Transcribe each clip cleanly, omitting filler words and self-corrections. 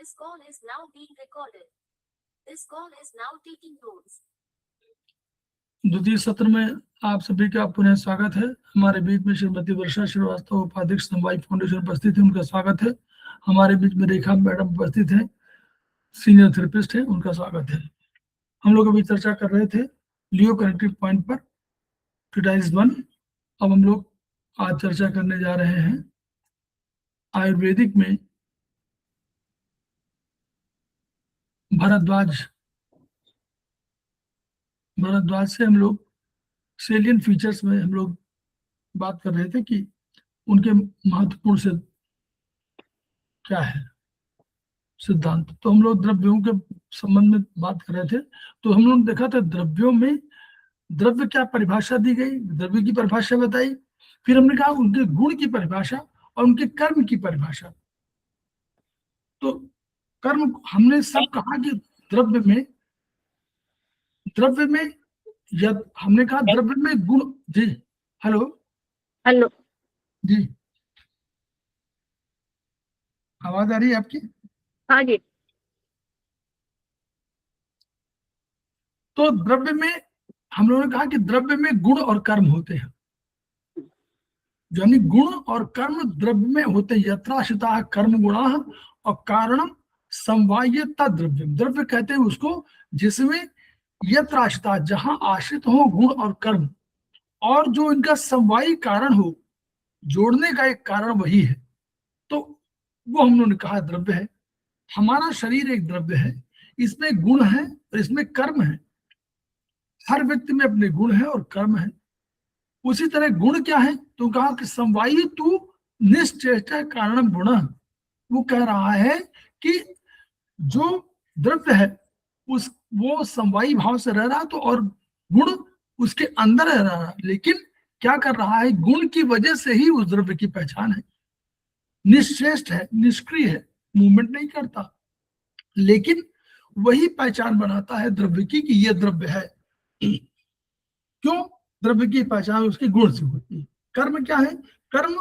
This call is now being recorded. This call is now taking notes. द्वितीय सत्र में आप सभी का पुनः स्वागत है। हमारे बीच में श्रीमती वर्षा श्रीवास्तव उपाध्यक्ष समवाय फाउंडेशन उपस्थित है, उनका स्वागत है। हमारे बीच में रेखा मैडम उपस्थित है, सीनियर थेरेपिस्ट है, उनका स्वागत है। हम लोग अभी चर्चा कर रहे थे लियो कनेक्टिव पॉइंट पर, ट्रीटाइज 1। अब हम लोग आज चर्चा करने जा रहे हैं आयुर्वेदिक में भारद्वाज से हम लोग सेलियन फीचर्स में हम लोग बात कर रहे थे कि उनके महत्वपूर्ण से क्या है सिद्धांत। तो हम लोग द्रव्यों के संबंध में बात कर रहे थे। तो हम लोग देखा था द्रव्यों में द्रव्य क्या परिभाषा दी गई, द्रव्य की परिभाषा बताई। फिर हमने कहा उनके गुण की परिभाषा और उनके कर्म की परिभाषा। तो कर्म हमने सब कहा कि द्रव्य में हमने कहा द्रव्य में गुण। जी हेलो जी, आवाज आ रही है आपकी? हाँ जी। तो द्रव्य में हम लोगों ने कहा कि द्रव्य में गुण और कर्म होते हैं, यानी गुण और कर्म द्रव्य में होते हैं। यत्राश्रिता कर्म गुणा और कारणम समवायता द्रव्यम। द्रव्य कहते हैं उसको जिसमें यत्राश्रिता, जहां आश्रित हो गुण और कर्म, और जो इनका समवायी कारण हो, जोड़ने का एक कारण वही है। तो वो हम लोगों ने कहा द्रव्य है। हमारा शरीर एक द्रव्य है, इसमें गुण है और इसमें कर्म है। हर व्यक्ति में अपने गुण है और कर्म है। उसी तरह गुण क्या है? तो कहा कि समवायी तू निश्चेष्ट कारण गुण। वो कह रहा है कि जो द्रव्य है वो समवायी भाव से रह रहा, तो और गुण उसके अंदर रह रहा, लेकिन क्या कर रहा है, गुण की वजह से ही उस द्रव्य की पहचान है। निश्चेष्ट है, निष्क्रिय है, मूवमेंट नहीं करता, लेकिन वही पहचान बनाता है द्रव्य की कि यह द्रव्य है। क्यों? द्रव्य की पहचान उसके गुण से होती है। कर्म क्या है? कर्म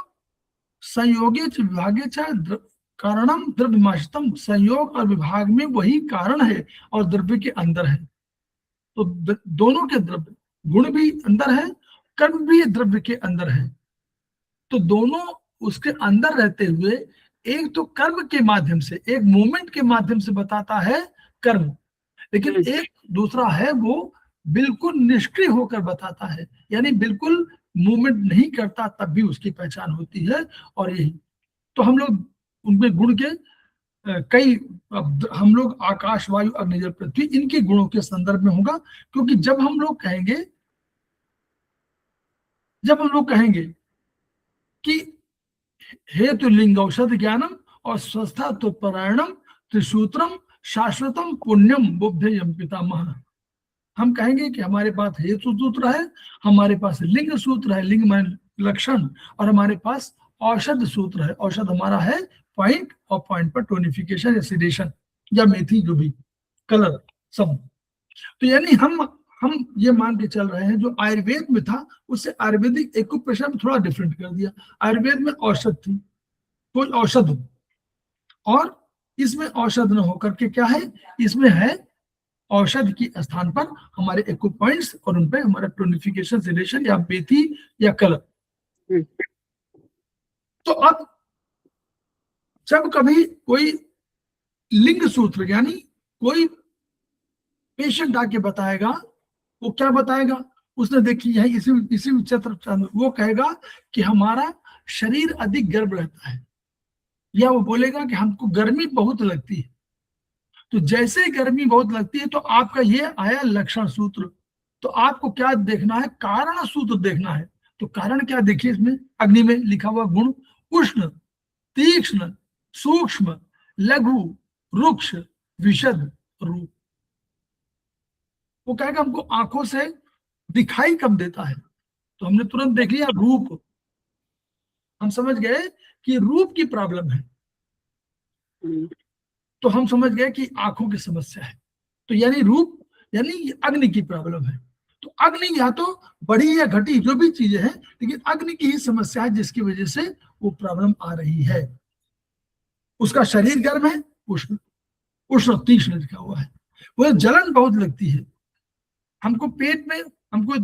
संयोगे च विभागे च कारणम द्रव्यमाश्रितम। संयोग और विभाग में वही कारण है और द्रव्य के अंदर है। तो दोनों के द्रव्य, गुण भी अंदर है, कर्म भी द्रव्य के अंदर है। तो दोनों उसके अंदर रहते हुए एक तो कर्म के माध्यम से, एक मूवमेंट के माध्यम से बताता है कर्म, लेकिन एक दूसरा है वो बिल्कुल निष्क्रिय होकर बताता है, यानी बिल्कुल मूवमेंट नहीं करता, तब भी उसकी पहचान होती है। और यही तो हम लोग उनमें गुण के कई, हम लोग आकाश वायु अग्नि जल पृथ्वी इनके गुणों के संदर्भ में होगा। क्योंकि जब हम लोग कहेंगे कि हेतु लिंग औषध ज्ञानम और स्वस्था तो परायणम त्रिसूत्रम शाश्वतम पुण्यम बुद्धयम पितामह। हम कहेंगे कि हमारे पास हेतु सूत्र है, हमारे पास लिंग सूत्र है, लिंग में लक्षण, और हमारे पास औषध सूत्र है। औषध हमारा है पॉइंट, और पॉइंट पर टोनिफिकेशन या सिडेशन या मेथी, जो भी कलर सब। तो यानी हम ये मान के चल रहे हैं जो आयुर्वेद में था उससे आयुर्वेदिक एक्यूप्रेशर में थोड़ा डिफरेंट कर दिया। आयुर्वेद में औषध थी, कोई औषध हो, और इसमें औषध न होकर के क्या है, इसमें है औषध की स्थान पर हमारे एक्यू पॉइंट्स, और उनपे हमारा टोनिफिकेशन सिलेशन या मेथी या कलर। तो अब जब कभी कोई लिंग सूत्र, यानी कोई पेशेंट आके बताएगा, वो क्या बताएगा, उसने देखी है इसी चित्र, वो कहेगा कि हमारा शरीर अधिक गर्म रहता है, या वो बोलेगा कि हमको गर्मी बहुत लगती है। तो जैसे ही गर्मी बहुत लगती है तो आपका ये आया लक्षण सूत्र। तो आपको क्या देखना है, कारण सूत्र देखना है। तो कारण क्या देखिए, इसमें अग्नि में लिखा हुआ गुण, उष्ण, तीक्ष्ण, सूक्ष्म, लघु, रुक्ष, विशद, रूप। वो कहेगा हमको आंखों से दिखाई कम देता है, तो हमने तुरंत देख लिया रूप। हम समझ गए कि रूप की प्रॉब्लम है, तो हम समझ गए कि आंखों की समस्या है। तो यानी रूप यानी अग्नि की प्रॉब्लम है। तो अग्नि या तो बढ़ी या घटी, जो भी चीजें हैं, लेकिन अग्नि की ही समस्या है जिसकी वजह से वो प्रॉब्लम आ रही है। उसका शरीर गर्म है, उष्ण, उष्ण तीक्ष्ण लिखा हुआ है। वो जलन बहुत लगती है हमको, पेट में हमको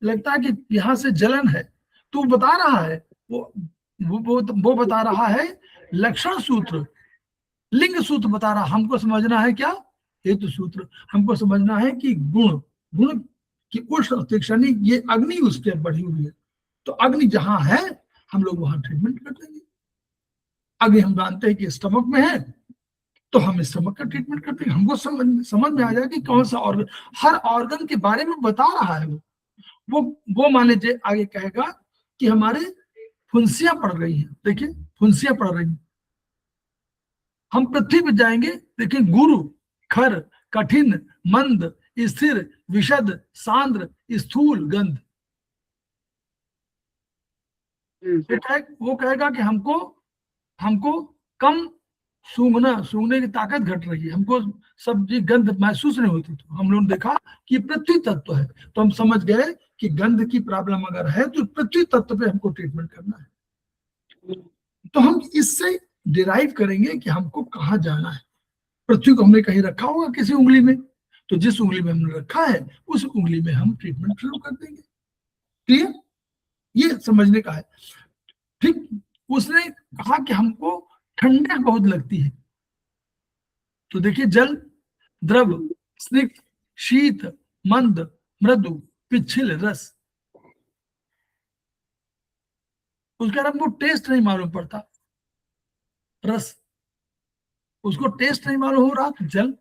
लगता है कि यहाँ से जलन है, तो बता रहा है वो बता रहा है लक्षण सूत्र, लिंग सूत्र बता रहा। हमको समझना है क्या? हेतु सूत्र। हमको समझना है कि गुण, गुण की उष्ण तीक्ष्ण, ये अग्नि उसके बढ़ी हुई है, तो अग्नि जहां है हम लोग वहां ट्रीटमेंट कर देंगे। अग्नि हम जानते हैं कि स्टमक में है, तो हम स्टमक का ट्रीटमेंट करते हैं। हमको समझ में आ जाए कि कौन सा ऑर्गन, हर ऑर्गन के बारे में बता रहा है वो मान लीजिए आगे कहेगा कि हमारे फुंसियां पड़ रही हैं, देखिए फुंसियां पड़ रही हैं, हम पृथ्वी पर जाएंगे, देखिए गुरु, खर, कठिन, मंद, स्थिर, विशद, सांद्र, स्थूल, गंध। वो कहेगा कि हमको कम सूंघने की ताकत घट रही है, हमको सब्जी गंध महसूस नहीं होती। तो हम लोगों ने देखा कि पृथ्वी तत्व है, तो हम समझ गए कि गंध की प्रॉब्लम अगर है तो पृथ्वी तत्व पे हमको ट्रीटमेंट करना है। तो हम इससे डिराइव करेंगे कि हमको कहाँ जाना है। पृथ्वी को हमने कहीं रखा होगा किसी उंगली में, तो जिस उंगली में हमने रखा है उस उंगली में हम ट्रीटमेंट शुरू कर देंगे। क्लियर? ये समझने का है। ठीक, उसने कहा कि हमको ठंडक बहुत लगती है, तो देखिए जल, द्रव, स्निग्ध, शीत, मंद, मृदु, पिच्छिल, रस। उसका हमको टेस्ट नहीं मालूम पड़ता, रस, उसको टेस्ट नहीं मालूम हो रहा, तो जल,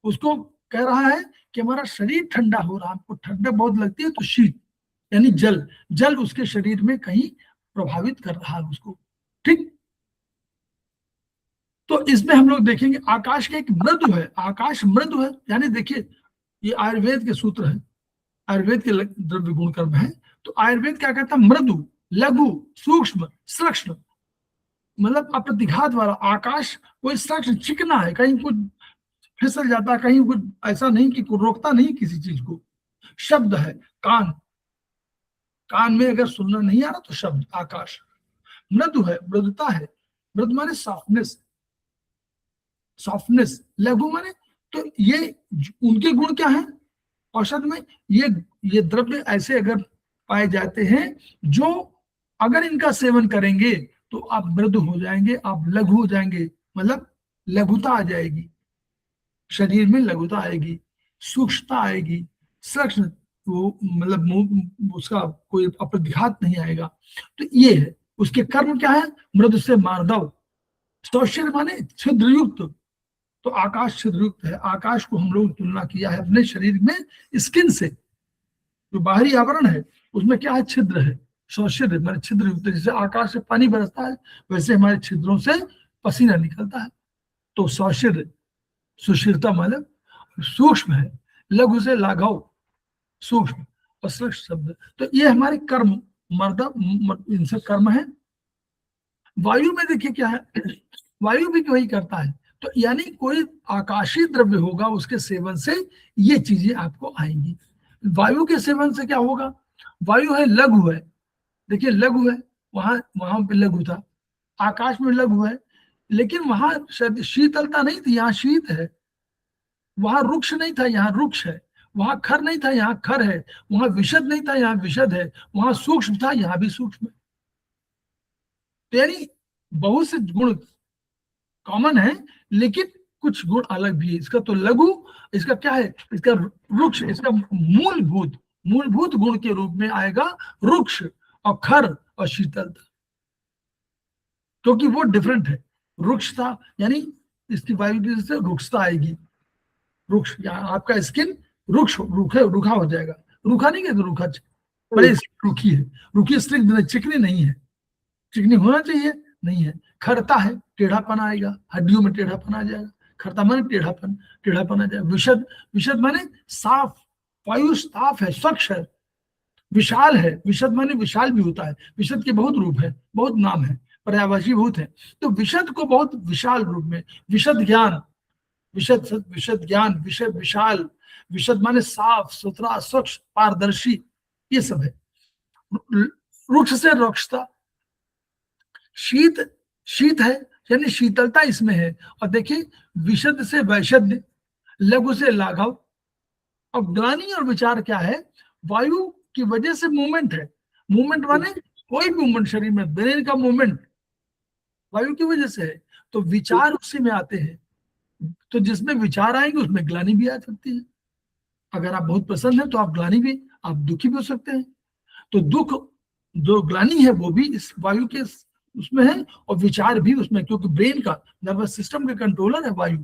उसको कह रहा है कि हमारा शरीर ठंडा हो रहा, हमको ठंडक बहुत लगती है, तो शीत यानी जल, जल उसके शरीर में कहीं प्रभावित कर रहा है उसको। ठीक, तो इसमें हम लोग देखेंगे आकाश का एक मृदु है, आकाश मृदु है, यानी देखिए ये आयुर्वेद के सूत्र है, आयुर्वेद के द्रव्य गुण कर्म है। तो आयुर्वेद क्या कहता है? मृदु, लघु, सूक्ष्म, सूक्ष्म, मतलब अप्रतिघात वाला। आकाश कोई सूक्ष्म चिकना है, कहीं कुछ फिसल जाता, कहीं कुछ ऐसा नहीं कि रोकता नहीं किसी चीज को। शब्द है, कान, कान में अगर सुनना नहीं आ रहा तो शब्द, आकाश। मृदु है, मृदुता है, मृदु माने सॉफ्टनेस, सॉफ्टनेस। लघु माने, तो ये उनके गुण क्या है औषध में? ये द्रव्य ऐसे अगर पाए जाते हैं जो अगर इनका सेवन करेंगे तो आप मृदु हो जाएंगे, आप लघु हो जाएंगे, मतलब लघुता आ जाएगी, शरीर में लघुता आएगी, सूक्ष्मता आएगी, सूक्ष्म, वो मतलब उसका कोई अप्रतिघात नहीं आएगा। तो ये है उसके कर्म क्या है? मृदु से मार्दव, सौशील माने छिद्रयुक्त, तो आकाश छिद्रयुक्त है। आकाश को हम लोग तुलना किया है अपने शरीर में स्किन से, जो बाहरी आवरण है उसमें क्या है? छिद्र है, सौशील माने छिद्रयुक्त। जैसे आकाश से पानी बरसता है वैसे हमारे छिद्रों से पसीना निकलता है, तो सौशील, सुशीलता मतलब सूक्ष्म है। लघु से लाघव, सूक्ष्म, और सूक्ष्म शब्द। तो ये हमारे कर्म, इनसे कर्म है। वायु में देखिए क्या है, वायु भी वही करता है। तो यानी कोई आकाशीय द्रव्य होगा उसके सेवन से ये चीजें आपको आएंगी। वायु के सेवन से क्या होगा? वायु है, लघु है, देखिए लघु है, वहां पे लघु था, आकाश में लघु है, लेकिन वहां शीतलता नहीं थी, यहाँ शीत है। वहां रुक्ष नहीं था, यहाँ रुक्ष है। वहां खर नहीं था, यहाँ खर है। वहां विशद नहीं था, यहाँ विशद है। वहां सूक्ष्म था, यहाँ भी सूक्ष्म है। तो यानी बहुत से गुण कॉमन है, लेकिन कुछ गुण अलग भी है। इसका तो लघु, इसका क्या है? इसका वृक्ष, इसका मूलभूत गुण के रूप में आएगा वृक्ष और खर और शीतलता, क्योंकि वो डिफरेंट है। वृक्ष था यानी इसकी वायु की वजह से रुक्षता आएगी। रुक्ष, यहाँ आपका स्किन रूखा हो जाएगा। रूखा नहीं कहते, रूखा, बड़े रूखी है, रूखी स्निग्ध, चिकनी नहीं है। चिकनी होना चाहिए, नहीं है। खरता है, टेढ़ापन आएगा, हड्डियों में टेढ़ापन आ जाएगा। खरता माने टेढ़ापन आ जाएगा। विशद, विशद माने साफ, वायु साफ है, स्वच्छ है, विशाल है। विशद माने विशाल भी होता है, विशद के बहुत रूप है, बहुत नाम है, पर्यायवाची बहुत है। तो विशद को बहुत विशाल रूप में, विशद ज्ञान, विशद ज्ञान, विशद विशाल, विशद माने साफ सुथरा, स्वच्छ, पारदर्शी, ये सब है। रुक्ष से रुक्षता, शीत शीत है यानी शीतलता इसमें है। और देखिए विशद से वैशद्य, लघु से लाघव। और ग्लानि और विचार क्या है? वायु की वजह से मूवमेंट है। मूवमेंट माने कोई भी मूवमेंट शरीर में, ब्रेन का मूवमेंट वायु की वजह से है, तो विचार उसी में आते हैं। तो जिसमें विचार आएंगे उसमें ग्लानि भी आ सकती है। अगर आप बहुत प्रसन्न हैं तो आप ग्लानि भी, आप दुखी भी हो सकते हैं। तो दुख जो ग्लानि है वो भी इस वायु के उसमें है, और विचार भी उसमें, क्योंकि ब्रेन का, नर्वस सिस्टम के कंट्रोलर है वायु।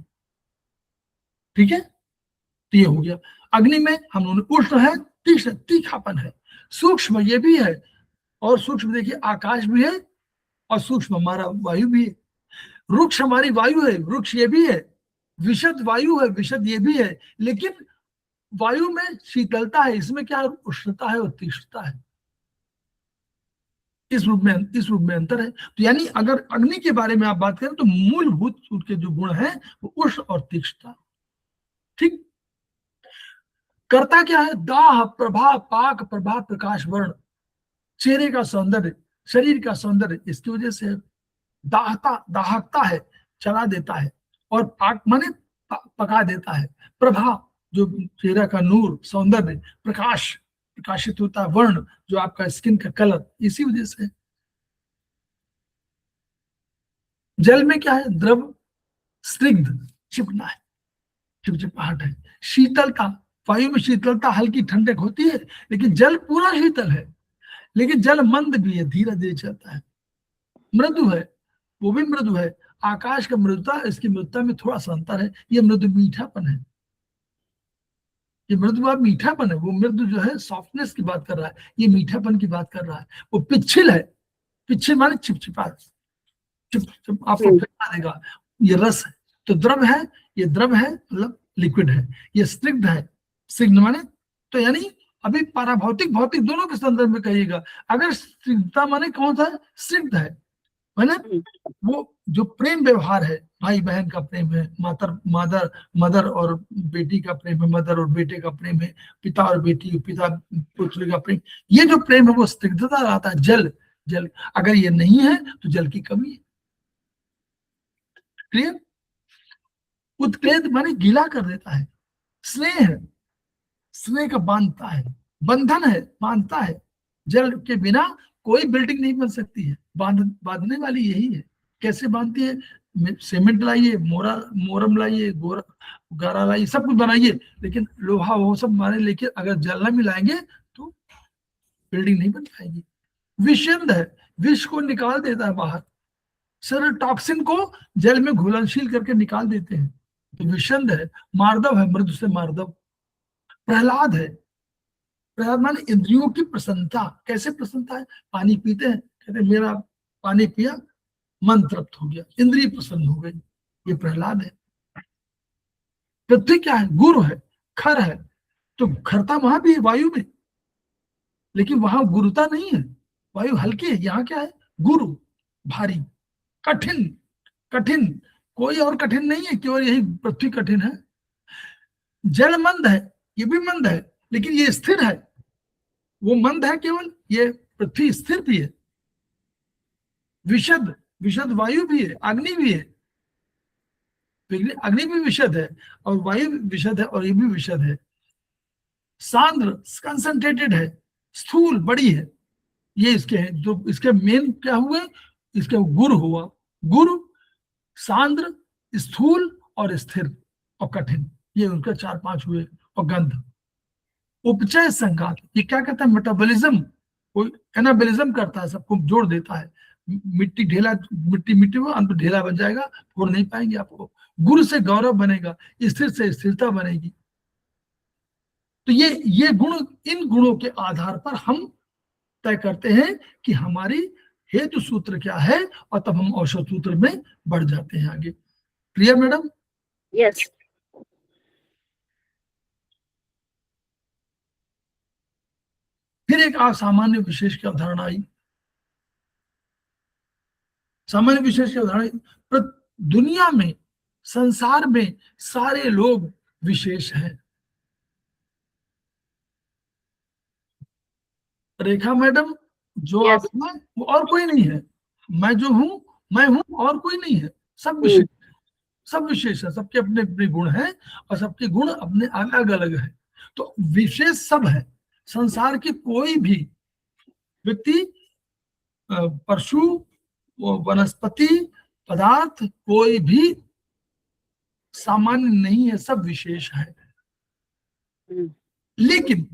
ठीक है, तो ये हो गया। अग्नि में हम लोग उष्ण है, तीक्ष्ण तीखापन है, सूक्ष्म ये भी है। और सूक्ष्म देखिए आकाश भी है, और सूक्ष्म हमारा वायु भी है। रुक्ष हमारी वायु है, वृक्ष ये भी है। विशद वायु है, विशद ये भी है। लेकिन वायु में शीतलता है, इसमें क्या उष्णता है और तीक्ष्णता है। इस रूप में अंतर है। तो यानी अगर अग्नि के बारे में आप बात करें तो मूलभूत उसके जो गुण हैं वो उष्ण और तीक्ष्णता। ठीक। कर्ता क्या है? दाह, प्रभा, पाक, प्रभा, प्रकाश, वर्ण। चेहरे का सौंदर्य, शरीर का सौंदर्य इसकी वजह से दाहकता है, चला देता है। और पाक माने पका देता है। प्रभा जो चेहरा का नूर, सौंदर्य, प्रकाश, प्रकाशित होता है। वर्ण जो आपका स्किन का कलर, इसी वजह से। जल में क्या है? द्रव, स्निग्ध, चिपना है, चिपचिपाहट है। शीतलता, वायु में शीतलता, हल्की ठंडक होती है, लेकिन जल पूरा शीतल है। लेकिन जल मंद भी है, धीरे धीरे चलता है। मृदु है, वो भी मृदु है। आकाश का मृदुता, इसकी मृदुता में थोड़ा सा अंतर है। ये मृदु मीठापन है, ये मृदु मीठापन है। वो मृदु जो है सॉफ्टनेस की बात कर रहा है, ये मीठापन की बात कर रहा है। वो पिच्छिल है, पिच्छिल माने चिपचिपा, आपको पिघला देगा। ये रस है। तो द्रव है, ये द्रव है मतलब लिक्विड है। ये स्निग्ध है, स्निग्ध माने, तो यानी अभी पाराभौतिक भौतिक दोनों के संदर्भ में कहिएगा। अगर स्निग्धता माने कौन सा है? स्निग्ध है ना, वो जो प्रेम व्यवहार है, भाई बहन का प्रेम है, मदर मदर और बेटी का प्रेम है, मदर और बेटे का प्रेम है, पिता और बेटी, पिता पुत्र का प्रेम, ये जो प्रेम है वो स्निग्धता आता है। जल, जल अगर ये नहीं है तो जल की कमी है। क्लियर? उत्प्रेत माने गीला कर देता है। स्नेह है, स्नेह का बांधता है, बंधन है, बांधता है। जल के बिना कोई बिल्डिंग नहीं बन सकती है। बांधने वाली यही है। कैसे बांधती है? सीमेंट लाइए, मोरम लाइए, गारा लाइए, सब कुछ बनाइए, लेकिन लोहा वो सब मारे, लेकिन अगर जल न मिलाएंगे तो बिल्डिंग नहीं बन पाएगी। विषंद है, विष को निकाल देता है बाहर। सर टॉक्सिन को जल में घुलनशील करके निकाल देते हैं। तो विषंद है। मार्दव है, मृदु से मार्दव। प्रहलाद है, प्रहलाद माने इंद्रियों की प्रसन्नता। कैसे प्रसन्नता है? पानी पीते हैं, कहते मेरा पानी पिया, मन तृप्त हो गया, इंद्रिय प्रसन्न हो गई। ये प्रहलाद है। पृथ्वी क्या है? गुरु है, खर है। तो खरता वहां भी है वायु में, लेकिन वहां गुरुता नहीं है। वायु हल्की है, यहाँ क्या है? गुरु, भारी, कठिन। कठिन, कोई और कठिन नहीं है, केवल यही पृथ्वी कठिन है। जल मंद है, ये भी मंद है, लेकिन ये स्थिर है। वो मंद है केवल, ये पृथ्वी स्थिर भी है। विशद, विशद वायु भी है, अग्नि भी है। अग्नि भी विशद है, और वायु विशद है, और ये भी विशद है। सांद्र, कंसंट्रेटेड है। स्थूल, बड़ी है। ये इसके हैं जो इसके मेन क्या हुए, इसके गुरु हुआ। गुरु, सांद्र, स्थूल और स्थिर और कठिन, ये उनके 4-5 हुए। और गंध, उपचय संघात, ये क्या कहता है? मेटाबॉलिज्म, कोई एनाबॉलिज्म करता है, सबको जोड़ देता है। मिट्टी ढेला, मिट्टी मिट्टी में अंत ढेला बन जाएगा, फोड़ नहीं पाएंगे आपको। गुरु से गौरव बनेगा, स्थिर से स्थिरता बनेगी। तो ये गुण, इन गुणों के आधार पर हम तय करते हैं कि हमारी हेतु सूत्र क्या है, और तब हम औषध सूत्र में बढ़ जाते हैं आगे। Clear madam? यस। फिर एक सामान्य विशेष की अवधारणा आई। सामान्य विशेष की अवधारणा, दुनिया में, संसार में सारे लोग विशेष हैं। रेखा मैडम जो Yes. आप हैं वो और कोई नहीं है। मैं जो हूं मैं हूं और कोई नहीं है, सब विशेष, सब विशेष है, सबके अपने अपने गुण हैं और सबके गुण अपने अलग अलग है। तो विशेष सब है। संसार की कोई भी व्यक्ति, पशु, वनस्पति, पदार्थ, कोई भी सामान्य नहीं है, सब विशेष है। लेकिन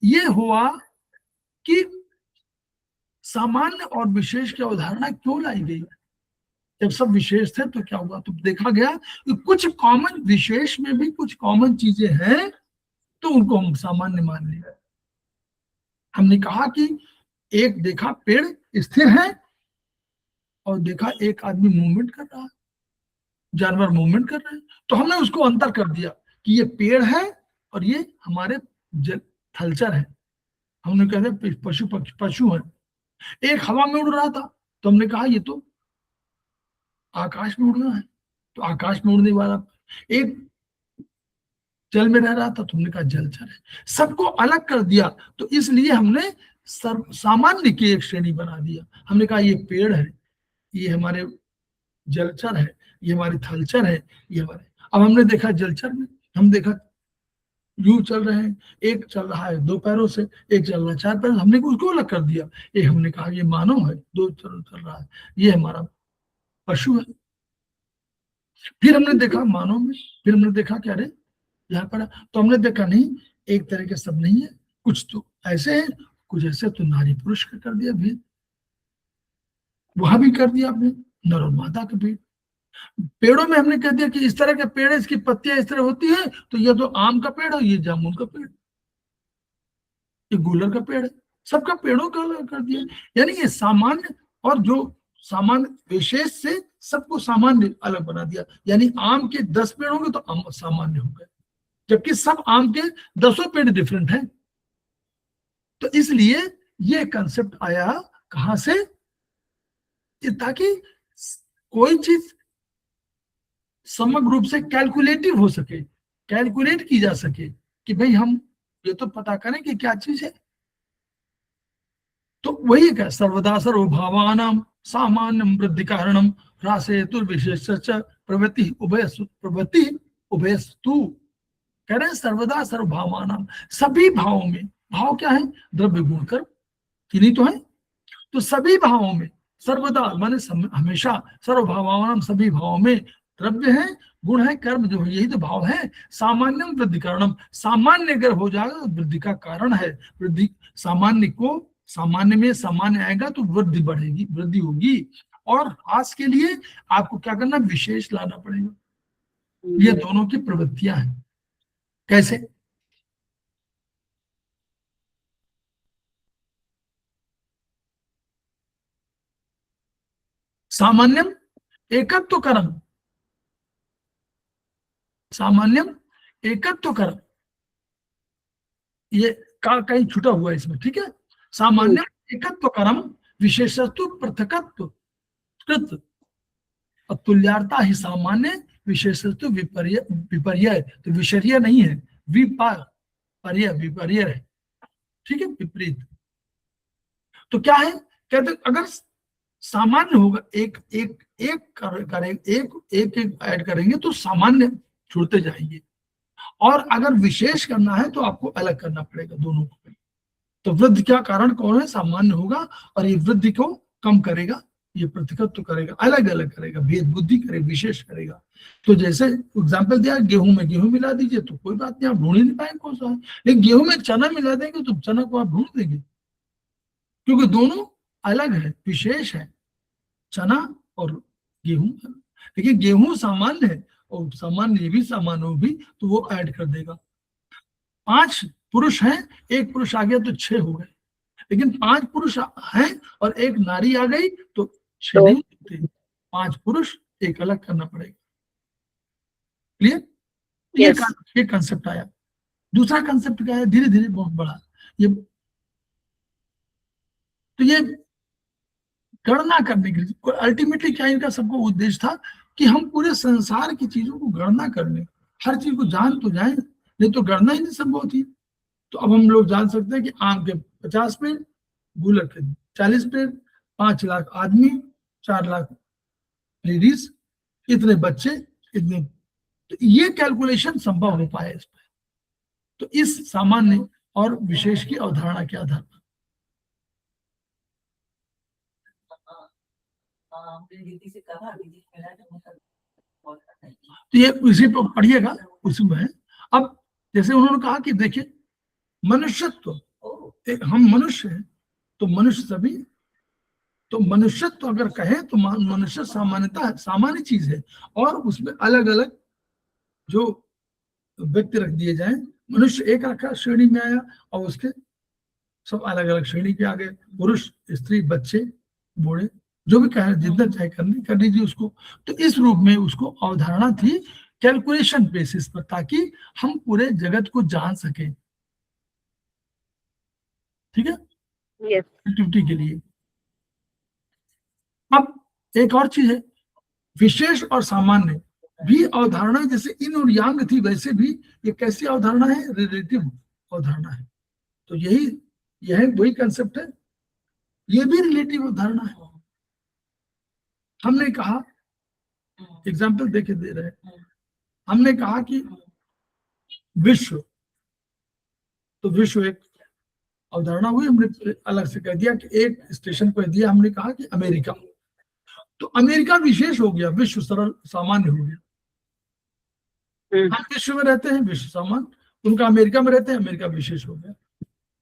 ये हुआ कि सामान्य और विशेष की अवधारणा क्यों लाई गई? जब सब विशेष थे तो क्या हुआ? तो देखा गया कि कुछ कॉमन, विशेष में भी कुछ कॉमन चीजें हैं, तो उनको हम सामान्य मान लिया। हमने कहा कि एक देखा पेड़ स्थिर है और देखा एक आदमी मूवमेंट कर रहा है, जानवर मूवमेंट कर रहे हैं, तो हमने उसको अंतर कर दिया कि ये पेड़ है और ये हमारे थलचर है। हमने कहा पशु पशु है। एक हवा में उड़ रहा था तो हमने कहा ये तो आकाश में उड़ना है, तो आकाश में उड़ने वाला। एक जल में रह रहा था तो हमने कहा जलचर है। सबको अलग कर दिया, तो इसलिए हमने सामान्य की एक श्रेणी बना दिया। हमने कहा ये पेड़ है, ये हमारे जलचर है, ये हमारी थलचर है, ये हमारे। अब हमने देखा जलचर में, हम देखा यूं चल रहे हैं, एक चल रहा है 2 पैरों से, एक चल रहा है 4 पैरों से, हमने उसको अलग कर दिया। एक हमने कहा ये मानव है, 2 चल रहा है, ये हमारा पशु है। फिर हमने देखा मानव में, फिर हमने देखा क्या रे यहाँ पर, तो हमने देखा नहीं, एक तरह के सब नहीं है, कुछ तो ऐसे है, कुछ ऐसे, तो नारी पुरुष का कर दिया भेद, वहां भी कर दिया आपने नर और मादा का भेद। पेड़ों में हमने कह दिया कि इस तरह के पेड़ है, इसकी पत्तियां इस तरह होती है, तो ये तो आम का पेड़ है, ये जामुन का पेड़, ये गूलर का पेड़ है, सबका पेड़ों का अलग कर दिया। यानी ये सामान्य और जो सामान्य विशेष से सबको सामान्य अलग बना दिया। यानी आम के 10 पेड़ होंगे तो आम सामान्य हो गए, जबकि सब आम के 10 पेड़ डिफरेंट हैं। तो इसलिए ये कंसेप्ट आया कहां से? ताकि कोई चीज समग्र रूप से कैलकुलेटिव हो सके, कैलकुलेट की जा सके कि भाई हम ये तो पता करें कि क्या चीज है। तो वही क्या, सर्वदा सर्वभावानां सामान्यं वृद्धि कारणम ह्रासेतुर्विशेषश्च प्रवृत्ति उभयस्तु। कह रहे हैं सर्वदा सर्वभावानां, सभी भावों में। भाव क्या है? द्रव्य गुण कर्म, किन्हीं तो है। तो सभी भावों में, सर्वदा माने हमेशा, सर्वभावानां सभी भावों में द्रव्य है, गुण है, कर्म जो है, यही तो भाव है। सामान्यम वृद्धि कारणम, सामान्य अगर हो जाएगा तो वृद्धि का कारण है। वृद्धि, सामान्य को, सामान्य में सामान्य आएगा तो वृद्धि बढ़ेगी, वृद्धि होगी। और आज के लिए आपको क्या करना? विशेष लाना पड़ेगा। ये दोनों की प्रवृत्तियां हैं। कैसे? सामान्यम एकत्व कर्म, सामान्यम एकत्व कर्म, ये का कहीं छुटा हुआ है इसमें, ठीक है। सामान्य एकत्व कर्म, विशेषत्व पृथकत्व कृत, और तुल्यार्था ही सामान्य, विशेषत्व विपर्य, विपर्य, तो विशर्य नहीं है, विपर्य, विपर्य है, ठीक है, विपरीत। तो क्या है? कहते अगर सामान्य होगा, एक एक एक करेंगे, एक एक ऐड करेंगे तो सामान्य छूटते जाएंगे, और अगर विशेष करना है तो आपको अलग करना पड़ेगा दोनों को। तो वृद्धि का कारण कौन है? सामान्य होगा, और ये वृद्धि को कम करेगा, ये प्रतिकत्व करेगा, अलग अलग करेगा, भेद बुद्धि करेगा, विशेष करेगा। तो जैसे एग्जाम्पल दिया, गेहूं में गेहूं मिला दीजिए तो कोई बात नहीं, आप ढूंढ ही नहीं पाएंगे कौन सा है। लेकिन गेहूं में चना मिला देंगे तो चना को आप ढूंढ देंगे, क्योंकि दोनों अलग है, विशेष है, चना और गेहूं। लेकिन गेहूं सामान्य है और सामान्य भी सामान्य भी, तो वो ऐड कर देगा। 5 पुरुष हैं, एक पुरुष आ गया तो 6 हो गए, लेकिन 5 पुरुष हैं और एक नारी आ गई तो 6 नहीं होते, 5 पुरुष, एक अलग करना पड़ेगा। क्लियर? ये कंसेप्ट आया। दूसरा कंसेप्ट क्या है? धीरे धीरे बहुत बड़ा, ये तो ये गणना करने के लिए, अल्टीमेटली क्या इनका सबको उद्देश्य था कि हम पूरे संसार की चीजों को गणना कर लें, हर चीज को जान तो जाए, नहीं तो गणना ही नहीं संभव थी। तो अब हम लोग जान सकते हैं कि आम के 50 पेड़, गूलर के 40 पेड़, 5 लाख आदमी, 4 लाख लेडीज, इतने बच्चे, इतने, तो ये कैलकुलेशन संभव हो पाया इस पर। तो इस सामान्य और विशेष की अवधारणा के आधार पर तो ये इसी पर पढ़िएगा, उसी में है। अब जैसे उन्होंने कहा कि देखिए मनुष्यत्व, हम मनुष्य हैं, तो मनुष्य सभी, तो मनुष्यत्व अगर कहें तो मनुष्य सामान्यता सामान्य चीज है, और उसमें अलग अलग जो व्यक्ति रख दिए जाए, मनुष्य एक रखा श्रेणी में आया और उसके सब अलग अलग श्रेणी के आ गए, पुरुष, स्त्री, बच्चे, बूढ़े, जो भी कहे, जितना चाहे कर लीजिए उसको। तो इस रूप में उसको अवधारणा थी कैलकुलेशन बेसिस पर, ताकि हम पूरे जगत को जान सके, ठीक है, एक्टिविटी के लिए। अब एक और चीज है, विशेष और सामान्य भी अवधारणा, जैसे इन और यांग थी, वैसे भी ये कैसी अवधारणा है, रिलेटिव अवधारणा है। तो यह वही कंसेप्ट है, ये भी रिलेटिव अवधारणा है। हमने कहा, एग्जाम्पल देके दे रहे हैं, हमने कहा कि विश्व, तो विश्व एक अवधारणा हुई, हमने अलग से कह दिया कि एक स्टेशन पर दिया, हमने कहा कि अमेरिका, तो अमेरिका विशेष हो गया, विश्व सरल सामान्य हो गया। हम विश्व में रहते हैं, विश्व सामान्य, उनका अमेरिका में रहते हैं, अमेरिका विशेष हो गया।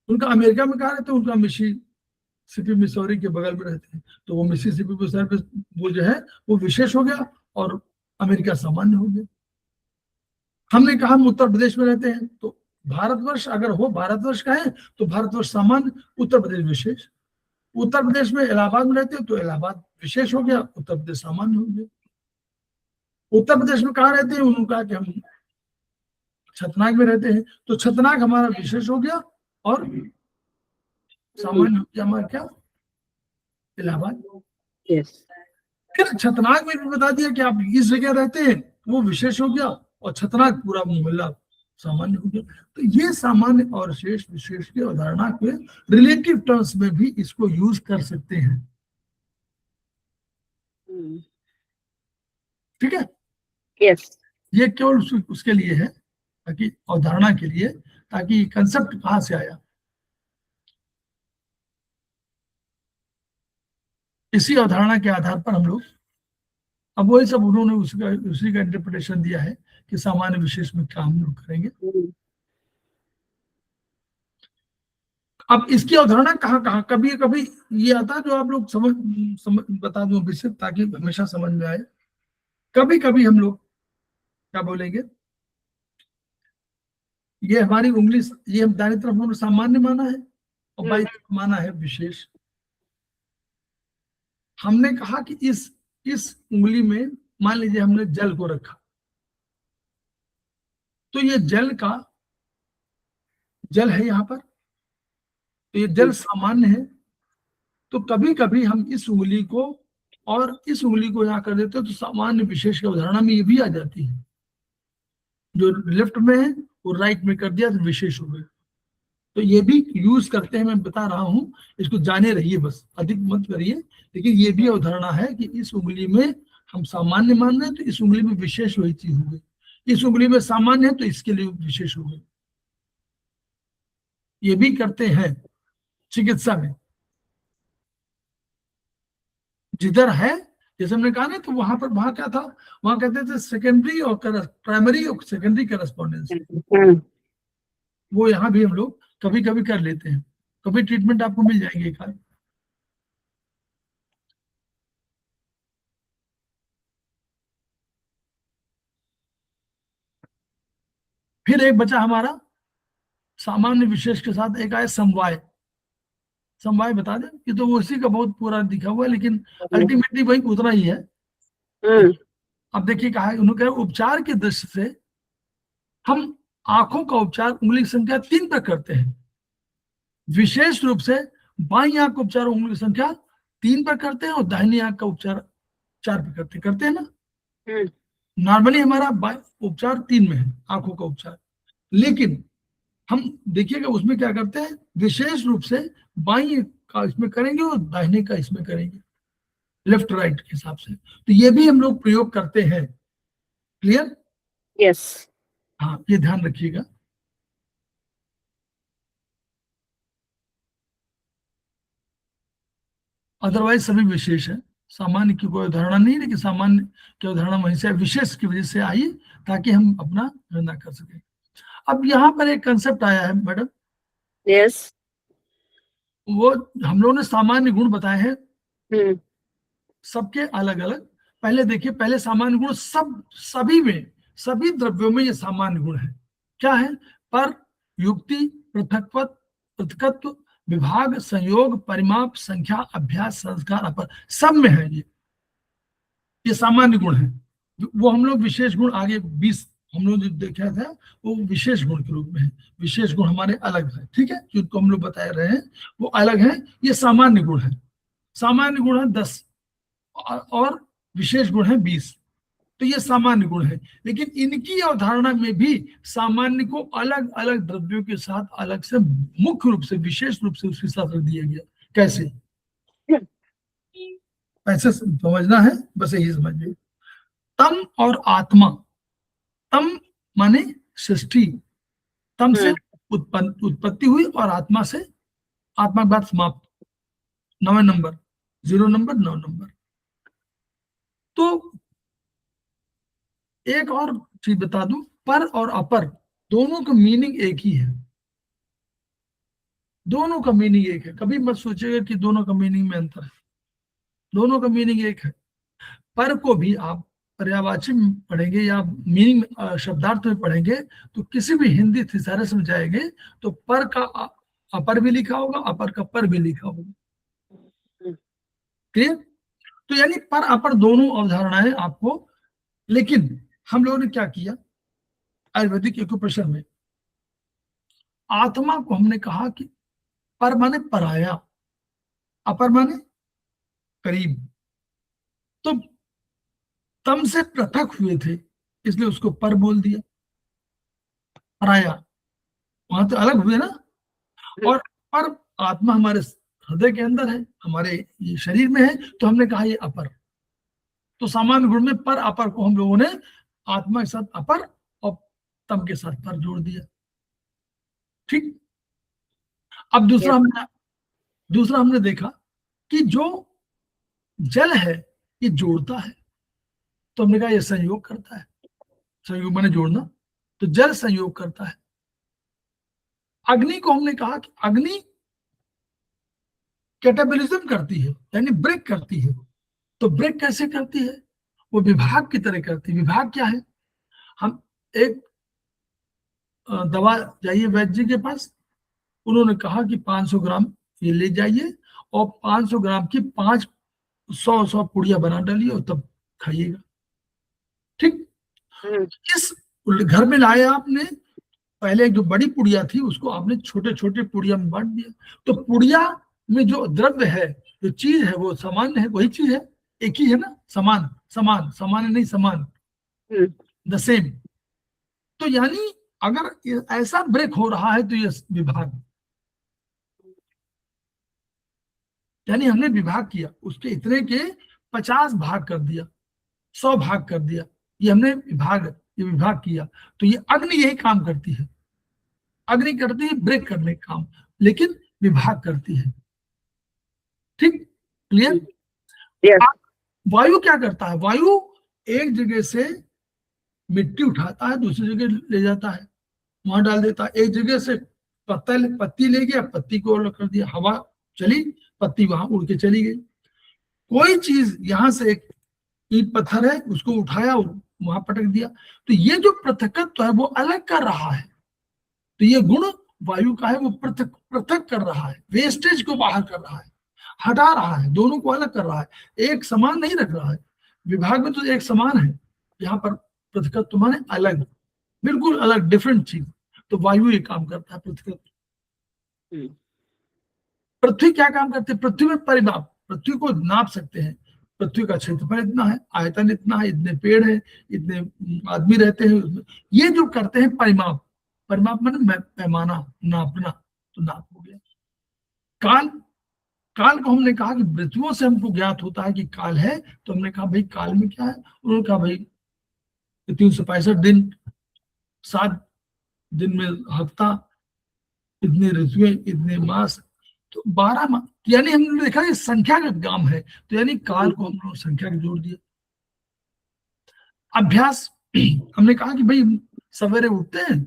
उनका अमेरिका में कहा रहते हैं, उनका मिसिसिपी मिसौरी के बगल में रहते हैं, तो वो मिसिसिपी मिसौरी वो जो है वो विशेष हो गया और अमेरिका सामान्य हो गया। हमने कहा हम उत्तर प्रदेश में रहते हैं, तो भारतवर्ष अगर हो, भारतवर्ष का है तो भारतवर्ष सामान्य, उत्तर प्रदेश विशेष। उत्तर प्रदेश में इलाहाबाद में रहते हैं तो इलाहाबाद विशेष हो गया, उत्तर प्रदेश सामान्य हो गया। उत्तर प्रदेश में कहाँ रहते हैं, उन्होंने कहा कि हम छतनाग में रहते हैं, तो छतनाग हमारा विशेष हो गया और सामान्य हो गया हमारा क्या, इलाहाबाद। फिर छतनाग में भी बता दिया कि आप इस जगह रहते हैं, वो विशेष हो गया, और छतनाग पूरा मोहल्ला सामान्य हो गया। तो ये सामान्य और शेष विशेष की अवधारणा के रिलेटिव टर्म्स में भी इसको यूज कर सकते हैं, ठीक है। यस, ये केवल उसके लिए है, ताकि अवधारणा के लिए, ताकि कंसेप्ट कहाँ से आया, इसी अवधारणा के आधार पर हम लोग, अब वही सब उन्होंने उसी का इंटरप्रिटेशन दिया है कि सामान्य विशेष में क्या हम लोग करेंगे। अब इसकी अवधारणा कहाँ कहाँ, कभी कभी ये आता है जो आप लोग समझ बता दूं अभी से, ताकि हमेशा समझ में आए। कभी कभी हम लोग क्या बोलेंगे, ये हमारी उंगली, ये हम दाहिनी तरफ हमने सामान्य माना है और बाईं तरफ माना है विशेष। हमने कहा कि इस उंगली में मान लीजिए हमने जल को रखा, तो ये जल है यहाँ पर, तो ये जल सामान्य है। तो कभी कभी हम इस उंगली को और इस उंगली को यहाँ कर देते हैं, तो सामान्य विशेष की अवधारणा में ये भी आ जाती है, जो लेफ्ट में है वो राइट में कर दिया तो विशेष हो गया। तो ये भी यूज करते हैं, मैं बता रहा हूं, इसको जाने रहिए, बस अधिक मत करिए। लेकिन ये भी अवधारणा है कि इस उंगली में हम सामान्य मान रहे हैं, तो इस उंगली में विशेष वही चीज हो गई, इस उंगली में सामान्य है तो इसके लिए विशेष हो गई। ये भी करते हैं चिकित्सा में, जिधर है, जैसे हमने कहा ना, तो वहां क्या था, वहां कहते थे सेकेंडरी और प्राइमरी और सेकेंडरी करस्पॉन्डेंस, वो यहाँ भी हम लोग कभी कभी कर लेते हैं, कभी ट्रीटमेंट आपको मिल जाएंगे एक आध। फिर एक बचा हमारा सामान्य विशेष के साथ, एक आया समवाय बता दें, ये तो उसी का बहुत पूरा दिखा हुआ है, लेकिन अल्टीमेटली वही उतना ही है। अब देखिए कहा है, उन्होंने कहा उपचार की दृष्टि से हम आंखों का उपचार उंगली संख्या 3 पर करते हैं, विशेष रूप से बाईं आंख का उपचार उंगली संख्या 3 पर करते हैं और दाहिनी आंख का उपचार 4 पर करते हैं ना। नॉर्मली हमारा उपचार 3 में है, आंखों का उपचार, लेकिन हम देखिएगा उसमें क्या करते हैं, विशेष रूप से बाईं का इसमें करेंगे और दाहिने का इसमें करेंगे। लेफ्ट राइट के हिसाब से, तो ये भी हम लोग प्रयोग करते हैं। क्लियर? यस। हाँ, ये ध्यान रखिएगा। अदरवाइज सभी विशेष है, सामान्य की कोई अवधारणा नहीं है कि सामान्य की अवधारणा वहीं से विशेष की वजह से आई, ताकि हम अपना गणना कर सकें। अब यहाँ पर एक कंसेप्ट आया है मैडम, यस। वो हम लोगों ने सामान्य गुण बताए हैं हम्म। सबके अलग अलग। पहले देखिए, पहले सामान्य गुण सभी में, सभी द्रव्यों में ये सामान्य गुण है। क्या है? पर, युक्ति, पृथकत्व, विभाग, संयोग, परिमाप, संख्या, अभ्यास, संस्कार, अपर, सब में है ये सामान्य गुण है। वो हम लोग विशेष गुण आगे 20 हम लोग जो देखा था वो विशेष गुण के रूप में है। विशेष गुण हमारे अलग है, ठीक है, जिनको हम लोग बता रहे हैं वो अलग है। ये सामान्य गुण है, सामान्य गुण है 10 और विशेष गुण है 20। तो ये सामान्य गुण है, लेकिन इनकी अवधारणा में भी सामान्य को अलग अलग द्रव्यों के साथ अलग से, मुख्य रूप से, विशेष रूप से उसके साथ रख दिया गया। कैसे? ऐसे समझना है, बस यही समझिए। तम और आत्मा, तम माने सृष्टि, तम से उत्पत्ति हुई और आत्मा से, आत्मा के बाद समाप्त। 9 नंबर, 0 नंबर, 9 नंबर। तो एक और चीज बता दूं, पर और अपर दोनों का मीनिंग एक ही है, दोनों का मीनिंग एक है। कभी मत सोचिएगा कि दोनों का मीनिंग में अंतर है, दोनों का मीनिंग एक है। पर को भी आप पर्यायवाची में पढ़ेंगे या मीनिंग शब्दार्थ में पढ़ेंगे, तो किसी भी हिंदी थिसारस में जाएंगे तो पर का अपर भी लिखा होगा, अपर का पर भी लिखा होगा। क्लियर? तो यानी पर अपर दोनों अवधारणाएं आपको, लेकिन हम लोगों ने क्या किया आयुर्वेदिक एक्यूप्रेशर में, आत्मा को हमने कहा कि पर माने पराया, अपर माने करीब। तो तम से पृथक हुए थे इसलिए उसको पर बोल दिया, पराया, वहां तो अलग हुए ना। और पर आत्मा हमारे हृदय के अंदर है, हमारे ये शरीर में है, तो हमने कहा ये अपर। तो सामान्य गुण में पर अपर को हम लोगों ने आत्मा के साथ अपर और तम के साथ पर जोड़ दिया। ठीक। अब दूसरा हमने देखा कि जो जल है ये जोड़ता है, तो हमने कहा ये संयोग करता है। संयोग माने जोड़ना, तो जल संयोग करता है। अग्नि को हमने कहा कि अग्नि कैटाबोलिज्म करती है, यानी ब्रेक करती है। तो ब्रेक कैसे करती है? वो विभाग की तरह करती है। विभाग क्या है? हम एक दवा, जाइए वैद्य जी के पास, उन्होंने कहा कि 500 ग्राम ये ले जाइए और 500 ग्राम की 500 पुड़िया बना डालिए और तब खाइएगा। ठीक। इस घर में लाए आपने, पहले एक जो बड़ी पुड़िया थी उसको आपने छोटे छोटे पुड़िया में बांट दिया। तो पुड़िया में जो द्रव्य है, जो चीज है, वो सामान्य है, वही चीज है, एक ही है ना, समान, समान, सामान्य नहीं, समान, द सेम। तो यानी अगर ऐसा ब्रेक हो रहा है तो ये विभाग, यानी हमने विभाग किया, उसके इतने के 50 भाग कर दिया, 100 भाग कर दिया, ये हमने ये विभाग किया। तो ये अग्नि यही काम करती है। अग्नि करती है ब्रेक करने का काम, लेकिन विभाग करती है। ठीक। क्लियर? वायु क्या करता है? वायु एक जगह से मिट्टी उठाता है, दूसरी जगह ले जाता है, वहां डाल देता है। एक जगह से पत्ती ले गया, पत्ती को अलग कर दिया, हवा चली, पत्ती वहां उड़ के चली गई। कोई चीज यहां से एक ईंट पत्थर है, उसको उठाया और वहां पटक दिया। तो ये जो पृथकत्व है वो अलग कर रहा है। तो ये गुण वायु का है, वो पृथक पृथक कर रहा है, वेस्टेज को बाहर कर रहा है, हटा रहा है, दोनों को अलग कर रहा है, एक समान नहीं रख रहा है। विभाग में तो एक समान है, यहाँ पर पृथकत्व माने अलग, बिल्कुल अलग, डिफरेंट चीज। तो वायु ये काम करता है, पृथकत्व। पृथ्वी क्या काम करती है? पृथ्वी में परिमाप, पृथ्वी को नाप सकते हैं। पृथ्वी का क्षेत्रफल इतना है, आयतन इतना है, इतने पेड़ हैं, इतने आदमी रहते हैं उसमें। ये जो करते हैं परिमाप, परिमाप माने पैमाना, नापना, तो नाप हो गया। काल काल को हमने कहा कि मृत्युओं से हमको ज्ञात होता है कि काल है, तो हमने कहा भाई काल में क्या है, उन्होंने कहा भाई 365 दिन, 7 दिन में हफ्ता, इतने ऋतुएं, इतने मास, तो 12 मास, यानी हमने देखा कि संख्या का काम है, तो यानी काल को हम लोग संख्या के जोड़ दिया। अभ्यास, हमने कहा कि भाई सवेरे उठते हैं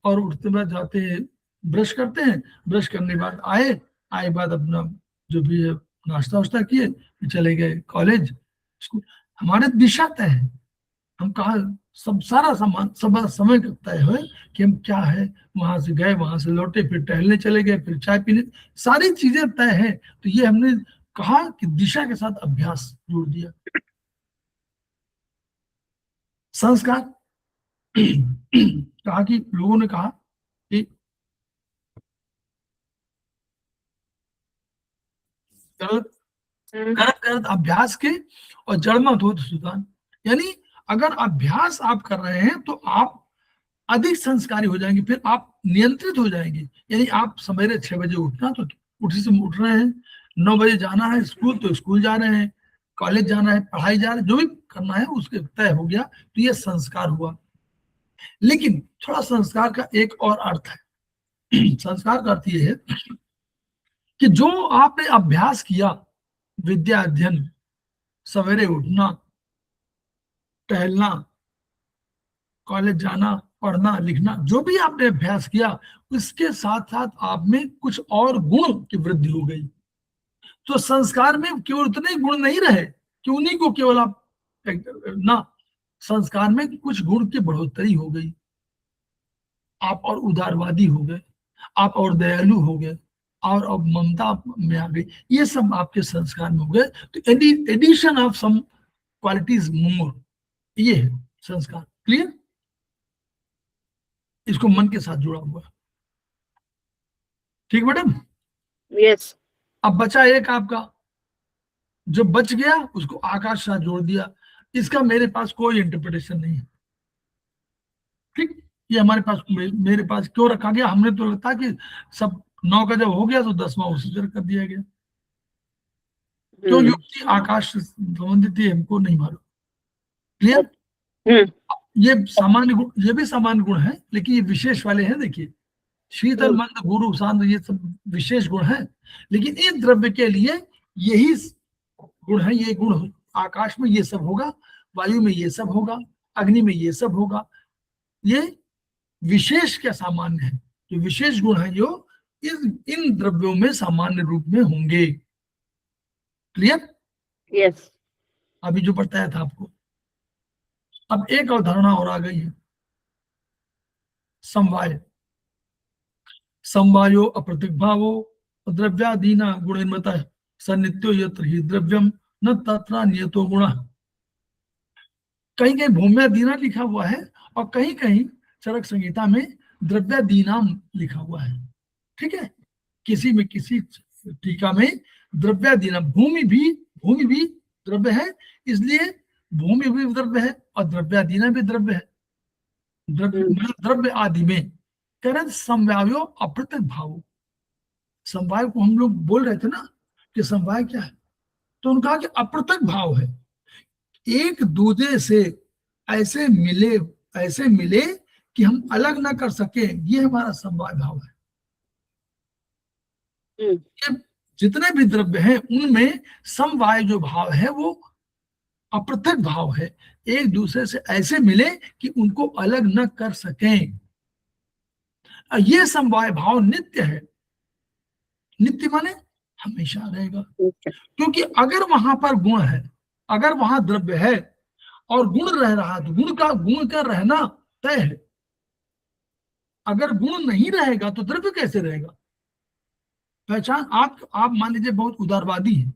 और उठते बाद जाते हैं ब्रश करते हैं, ब्रश करने के बाद आए बाद अपना जो भी है नाश्ता वाश्ता किए, चले गए कॉलेज स्कूल, हमारे दिशा तय है, हम कहा सब सारा सामान सब समय का तय है कि हम क्या है, वहां से गए, वहां से लौटे, फिर टहलने चले गए, फिर चाय पीने, सारी चीजें तय है। तो ये हमने कहा कि दिशा के साथ अभ्यास जोड़ दिया। संस्कार, कहा कि लोगों ने कहा कि गलत गलत गलत अभ्यास के और जड़ मत हो तो सुल्तान, यानी अगर अभ्यास आप कर रहे हैं तो आप अधिक संस्कारी हो जाएंगे, फिर आप नियंत्रित हो जाएंगे। यानी आप सवेरे 6 बजे उठना, तो उठी से उठ रहे हैं, 9 बजे जाना है स्कूल तो स्कूल जा रहे हैं, कॉलेज जाना है, पढ़ाई जा रहे हैं, जो भी करना है उसके तय हो गया, तो ये संस्कार हुआ। लेकिन थोड़ा संस्कार का एक और अर्थ है। संस्कार का अर्थ ये है कि जो आपने अभ्यास किया, विद्या अध्ययन, सवेरे उठना, टहलना, कॉलेज जाना, पढ़ना लिखना, जो भी आपने अभ्यास किया, उसके साथ साथ आप में कुछ और गुण की वृद्धि हो गई। तो संस्कार में केवल उतने गुण नहीं रहे कि उन्हीं को केवल आप ना, संस्कार में कुछ गुण की बढ़ोतरी हो गई, आप और उदारवादी हो गए, आप और दयालु हो गए, और अब ममता में आ गई, ये सब आपके संस्कार में हो गए। तो एडिशन ऑफ सम क्वालिटीज मोर, ये है संस्कार। क्लियर? इसको मन के साथ जुड़ा हुआ, ठीक मैडम? यस। अब बचा एक आपका, जो बच गया उसको आकाश साथ जोड़ दिया, इसका मेरे पास कोई इंटरप्रिटेशन नहीं है, ठीक? ये हमारे पास मेरे पास क्यों रखा गया, हमने तो लगता कि सब 9 का जब हो गया तो 10वां उसी तरह कर दिया गया, क्यों युक्ति आकाश से संबंधित है हमको नहीं मालूम। क्लियर? ये सामान्य गुण, ये भी सामान्य गुण है, लेकिन ये विशेष वाले हैं। देखिए, शीतल, मंद, गुरु, शांत, ये सब विशेष गुण है, लेकिन इस द्रव्य के लिए यही गुण है, ये गुण आकाश में ये सब होगा, वायु में ये सब होगा, अग्नि में ये सब होगा, ये विशेष क्या सामान्य है, जो विशेष गुण है जो इन द्रव्यों में सामान्य रूप में होंगे। क्लियर? यस। अभी जो बताया था आपको। अब एक अवधारणा और आ गई है, समवाय। समवायो अप्रतिभावो द्रव्यादीना गुणन्मतः सन्नित्यो यत्र हि द्रव्यम न तत्र नियतो गुणः। कहीं कहीं भूम्यादीना लिखा हुआ है और कहीं कहीं चरक संहिता में द्रव्यादीनाम लिखा हुआ है, ठीक है? किसी में किसी टीका में द्रव्यादीना, भूमि भी द्रव्य है, इसलिए भूमि भी द्रव्य है और द्रव्यादीना भी द्रव्य है। द्रव्य आदि में करण समवायो अप्रत्यक भाव। समवाय को हम लोग बोल रहे थे ना कि समवाय क्या है, तो उनका कि अप्रत्यक भाव है, एक दूसरे से ऐसे मिले कि हम अलग ना कर सके, ये हमारा समवाय भाव है। ये जितने भी द्रव्य हैं उनमें समवाय जो भाव है वो अप्रत्यक भाव है, एक दूसरे से ऐसे मिले कि उनको अलग न कर सकें। ये समवाय भाव नित्य है। नित्य माने हमेशा रहेगा, क्योंकि अगर वहां पर गुण है, अगर वहां द्रव्य है और गुण रह रहा, तो गुण का रहना तय है। अगर गुण नहीं रहेगा तो द्रव्य कैसे रहेगा? पहचान, आप मान लीजिए बहुत उदारवादी है,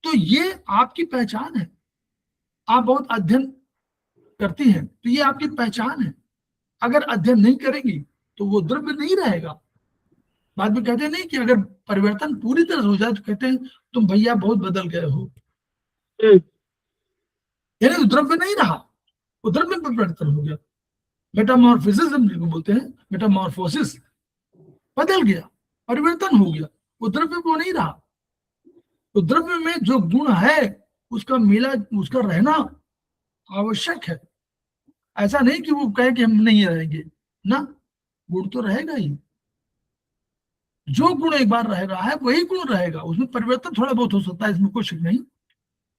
तो ये आपकी पहचान है। आप बहुत अध्ययन करती हैं, तो ये आपकी पहचान है। अगर अध्ययन नहीं करेंगी तो वो द्रव्य नहीं रहेगा। बाद में कहते नहीं कि अगर परिवर्तन पूरी तरह से हो जाए तो कहते हैं तुम भैया बहुत बदल गए हो, यानी द्रव्य नहीं रहा, वो द्रव्य में परिवर्तन हो गया। मेटामॉर्फोसिस हम जिसको बोलते हैं, मेटामॉर्फोसिस, बदल गया, परिवर्तन हो गया, वो द्रव्य वो नहीं रहा। तो द्रव्य में जो गुण है उसका मिला, उसका रहना आवश्यक है। ऐसा नहीं कि वो कहे कि हम नहीं रहेंगे ना, गुण तो रहेगा ही। जो गुण एक बार रह रहा है वही गुण रहेगा, उसमें परिवर्तन थोड़ा बहुत हो सकता है, इसमें कोई शक नहीं।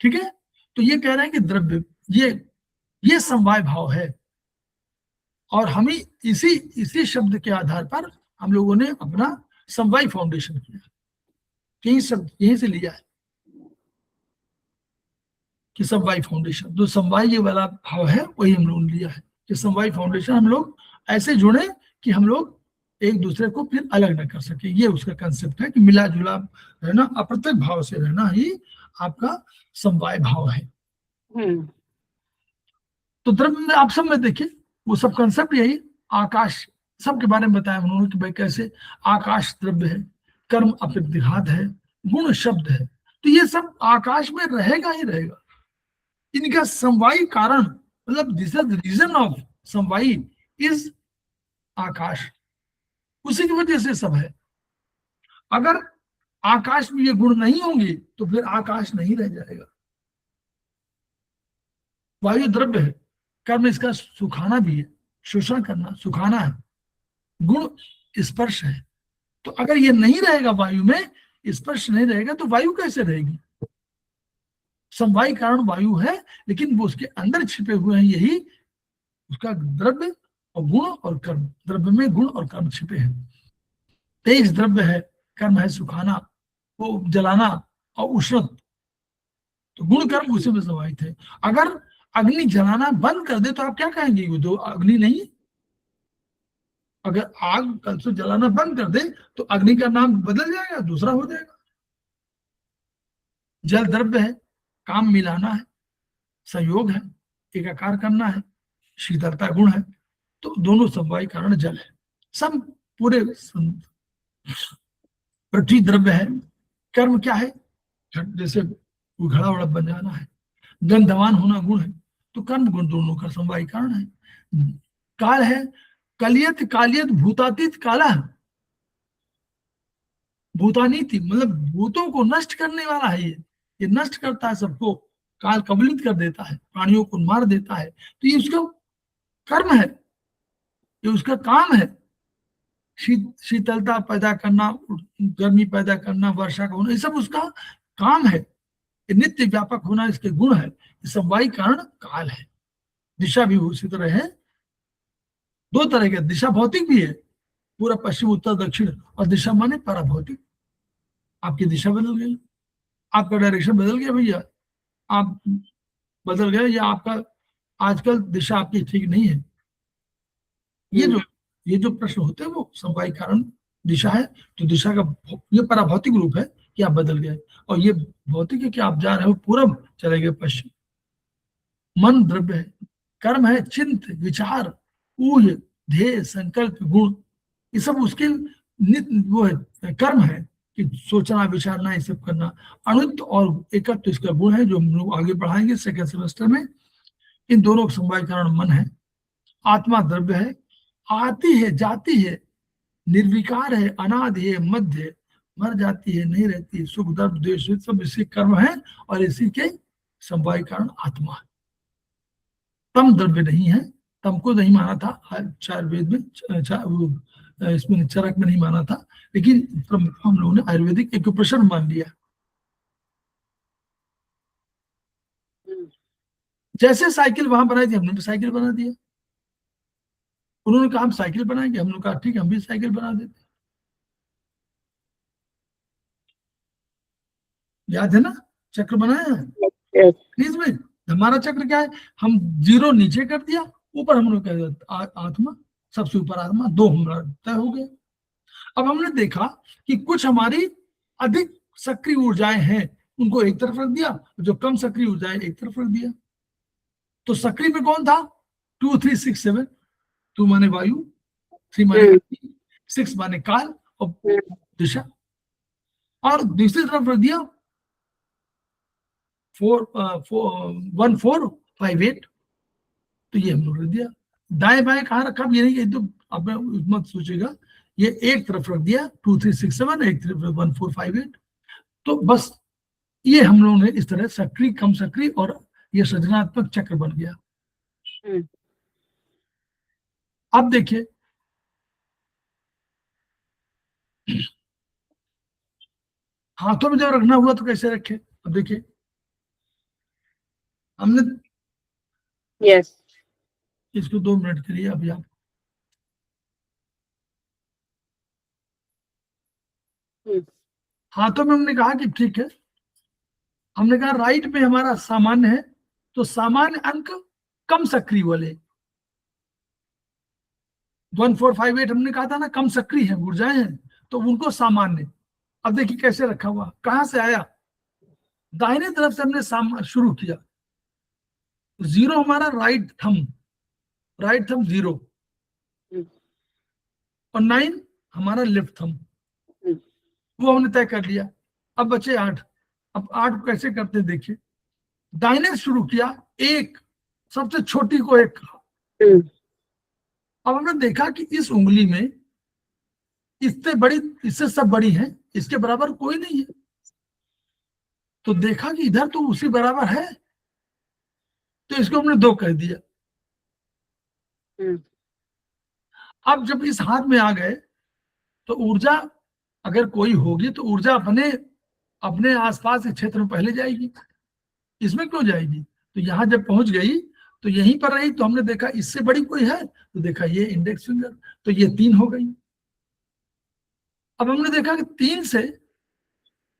ठीक है, तो ये कह रहे हैं कि द्रव्य ये समवाय भाव है। और हमें इसी शब्द के आधार पर हम लोगों ने अपना समवाय फाउंडेशन किया, यही शब्द यहीं से लिया है कि समवाय फाउंडेशन। जो समवाय ये वाला भाव है वही हम लोगों ने लिया है कि समवाय फाउंडेशन हम लोग ऐसे जुड़े कि हम लोग एक दूसरे को फिर अलग न कर सके। ये उसका कंसेप्ट है कि मिला जुला रहना, अप्रत्यक्ष भाव से रहना ही आपका समवाय भाव है। तो द्रव्य में आप सब में देखिए वो सब कंसेप्ट यही, आकाश सबके बारे में बताया उन्होंने कि भाई कैसे आकाश द्रव्य है, कर्म अप्रतिघात है, गुण शब्द है। तो ये सब आकाश में रहेगा ही रहेगा। इनका समवायी कारण मतलब दिस इज रीजन ऑफ समवायी इज आकाश, उसी की वजह से सब है। अगर आकाश में ये गुण नहीं होंगे तो फिर आकाश नहीं रह जाएगा। वायु द्रव्य है, कर्म इसका सुखाना भी है, शोषण करना सुखाना है, गुण स्पर्श है। तो अगर ये नहीं रहेगा, वायु में स्पर्श नहीं रहेगा तो वायु कैसे रहेगी? समवाय कारण वायु है, लेकिन वो उसके अंदर छिपे हुए हैं यही उसका द्रव्य और गुण और कर्म। द्रव्य में गुण और कर्म छिपे हैं। तेज द्रव्य है, कर्म है सुखाना, वो जलाना और उष्णत, तो गुण कर्म उसी में समाहित है। अगर अग्नि जलाना बंद कर दे तो आप क्या कहेंगे? वो तो अग्नि नहीं। अगर आग कल से जलाना बंद कर दे तो अग्नि का नाम बदल जाएगा, दूसरा हो जाएगा। जल द्रव्य है, काम मिलाना है, संयोग है, एकाकार करना है, शीतलता गुण है, तो दोनों समवाय कारण जल है। सब पूरे पृथ्वी द्रव्य है, कर्म क्या है? जैसे घड़ा वड़ा बन जाना है, गंधवान होना गुण है, तो कर्म गुण दोनों का समवाय कारण है। काल है, कलियत कालियत भूतातीत काला, भूतानीति मतलब भूतों को नष्ट करने वाला है। ये नष्ट करता है सबको, काल कबलित कर देता है, प्राणियों को मार देता है। तो ये उसका कर्म है, ये उसका काम है। शीतलता पैदा करना, गर्मी पैदा करना, वर्षा का होना, ये सब उसका काम है। ये नित्य व्यापक होना इसके गुण है। ये समवायी कारण काल है। दिशा भी उसी तरह है, दो तरह के दिशा, भौतिक भी है, पूरा पश्चिम उत्तर दक्षिण, और दिशा माने पराभौतिक। आपकी दिशा बदल गई, आपका डायरेक्शन बदल गया भैया, आप बदल गए, या आपका आजकल दिशा आपकी ठीक नहीं है। ये जो प्रश्न होते हैं वो समवायी कारण दिशा है। तो दिशा का ये पराभौतिक रूप है कि आप बदल गए, और ये भौतिक है कि आप जा रहे हो पूरब, चले गए पश्चिम। मन द्रव्य है, कर्म है चिंत विचार ऊह ध्येय संकल्प गुण, ये सब उसके वो है, कर्म है कि सोचना विचारना ये सब करना। अणुत्व और एकत्व तो इसका गुण है, जो हम लोग आगे बढ़ाएंगे सेकेंड सेमेस्टर में। इन दोनों का समवाय कारण मन है। आत्मा द्रव्य है, आती है जाती है, निर्विकार है, अनादि है, मध्य, मर जाती है, नहीं रहती, सुख दर्द द्वेष सब इसके कर्म है, और इसी के समवाय कारण आत्मा है। तम द्रव्य नहीं है, तम को नहीं माना था चार वेद में, इसमें चरक में नहीं माना था, लेकिन हम लोगों ने आयुर्वेदिक एक प्रश्न मान लिया। जैसे साइकिल वहां बनाई थी, हमने भी साइकिल बना दिया। उन्होंने कहा हम साइकिल बनाएंगे, हमने कहा ठीक है हम भी साइकिल बना देते। याद है ना, चक्र बनाया है इसमें। हमारा चक्र क्या है, हम जीरो नीचे कर दिया, ऊपर हम लोग कह दिया आत्मा, सबसे ऊपर आत्मा, दो हमारा तय हो गया। अब हमने देखा कि कुछ हमारी अधिक सक्रिय ऊर्जाएं हैं, उनको एक तरफ रख दिया, जो कम सक्रिय ऊर्जाएं एक तरफ रख दिया। तो सक्रिय में कौन था? 2 3 6 7, 2 माने वायु, 3 माने 6 माने काल और दिशा, और दूसरी तरफ रख दिया 1 4 5 8। तो ये हम लोग रख दिया। दाएं बाएं कहाँ रखा ये नहीं, तो अब मत सोचेगा, ये एक तरफ रख दिया 2 3 6 7, एक तरफ 1 4 5 8। तो बस ये हम लोगों ने इस तरह सक्रिय कम सक्रिय और ये सृजनात्मक चक्र बन गया। अब देखिए हाथों में जब रखना हुआ तो कैसे रखे, अब देखिए हमने Yes. इसको 2 मिनट के लिए अभी आप हाथों में हमने कहा कि ठीक है, हमने कहा राइट में हमारा सामान्य है, तो सामान्य अंक कम सक्रिय वाले 1458 हमने कहा था ना, कम सक्रिय है, ऊर्जाएं हैं, तो उनको सामान्य। अब देखिए कैसे रखा हुआ, कहां से आया, दाहिने तरफ से हमने शुरू किया, 0 हमारा राइट थंब 0 और 9 हमारा लेफ्ट थंब, वो हमने तय कर लिया। अब बचे 8। अब 8 को कैसे करते हैं देखिए, दाहिने से शुरू किया, 1 सबसे छोटी को 1 कहा। अब हमने देखा कि इस उंगली में इससे बड़ी, इससे सब बड़ी है, इसके बराबर कोई नहीं है, तो देखा कि इधर तो उसी बराबर है, तो इसको हमने 2 कह दिया। अब जब इस हाथ में आ गए तो ऊर्जा अगर कोई होगी तो ऊर्जा अपने आसपास के क्षेत्र में पहले जाएगी, इसमें क्यों जाएगी, तो यहां जब पहुंच गई तो यहीं पर रही, तो हमने देखा इससे बड़ी कोई है, तो देखा ये इंडेक्स फिंगर, तो ये 3 हो गई। अब हमने देखा कि 3 से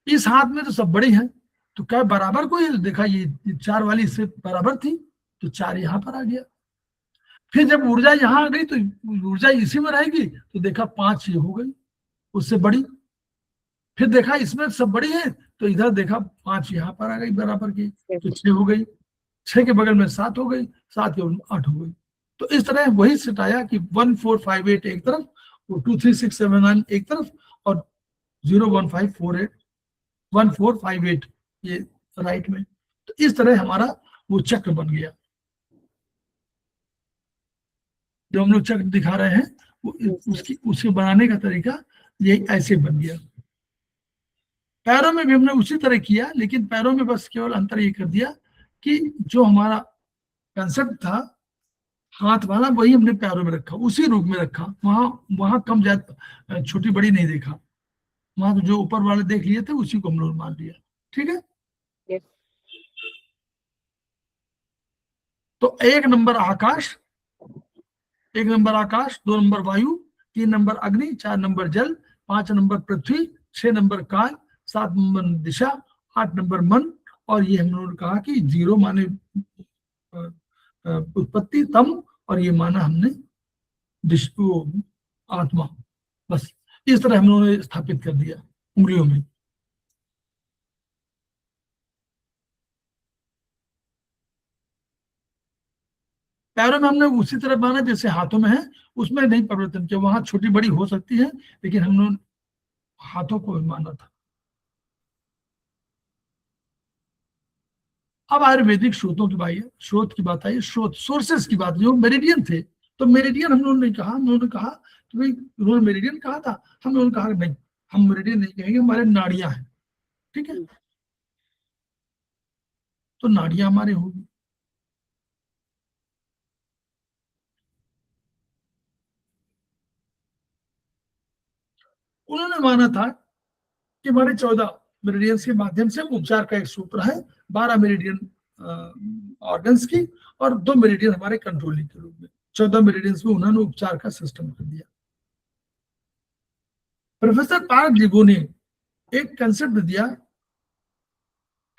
इस हाथ में तो सब बड़ी है, तो क्या बराबर कोई है, देखा ये 4 वाली इससे बराबर थी, तो 4 यहां पर आ गया। फिर जब ऊर्जा यहां आ गई तो ऊर्जा इसी में रहेगी, तो देखा 5 ये हो गई उससे बड़ी। फिर देखा इसमें सब बड़ी है, तो इधर देखा 5 यहां पर आ गई बराबर की, तो 6 हो गई, 6 के बगल में 7 हो गई, 7 के बगल में 8 हो गई। तो इस तरह वही सेट आया कि 1458 एक तरफ, 23679 एक तरफ, और 01548 1458 ये राइट में। तो इस तरह हमारा वो चक्र बन गया, जो हम लोग चक्र दिखा रहे हैं उसके बनाने का तरीका ये ऐसे बन गया। पैरों में भी हमने उसी तरह किया, लेकिन पैरों में बस केवल अंतर ये कर दिया कि जो हमारा कंसेप्ट था हाथ वाला वही हमने पैरों में रखा, उसी रूप में रखा, वहां कम ज्यादा छोटी बड़ी नहीं देखा, वहां तो जो ऊपर वाले देख लिए थे उसी को हम लोग मान लिया। ठीक है, Yes. तो 1 नंबर आकाश, 1 नंबर आकाश, 2 नंबर वायु, 3 नंबर अग्नि, 4 नंबर जल, 5 नंबर पृथ्वी, 6 नंबर काल, 7 नंबर दिशा, 8 नंबर मन, और ये हम लोगों ने कहा कि 0 माने उत्पत्ति तम, और ये माना हमने आत्मा। बस इस तरह हम लोगों ने स्थापित कर दिया उंगलियों में। पैरों में हमने उसी तरह माना जैसे हाथों में है, उसमें नहीं परिवर्तन किया, वहां छोटी बड़ी हो सकती है, लेकिन हम लोग हाथों को माना था। अब आयुर्वेदिक स्रोतों की स्रोत की बात आई, स्रोत सोर्सेस की बात, जो मेरिडियन थे, तो मेरिडियन हम लोगों ने कहा, हम लोगों ने कहा कि भाई उन्होंने मेरिडियन कहा था, हम लोगों ने कहा नहीं, हम मेरिडियन नहीं कहेंगे, हमारे नाड़ियां हैं। ठीक है, तो नाड़ियां हमारे होगी। उन्होंने माना था कि हमारे 14 मेरिडियंस के माध्यम से उपचार का एक सूत्र है, 12 मेरिडियन ऑर्गन्स की और 2 मेरिडियन हमारे कंट्रोलिंग के रूप में, 14 मेरिडियंस में उन्होंने उपचार का सिस्टम कर दिया। प्रोफेसर पार्क जिगो ने एक कंसेप्ट दिया,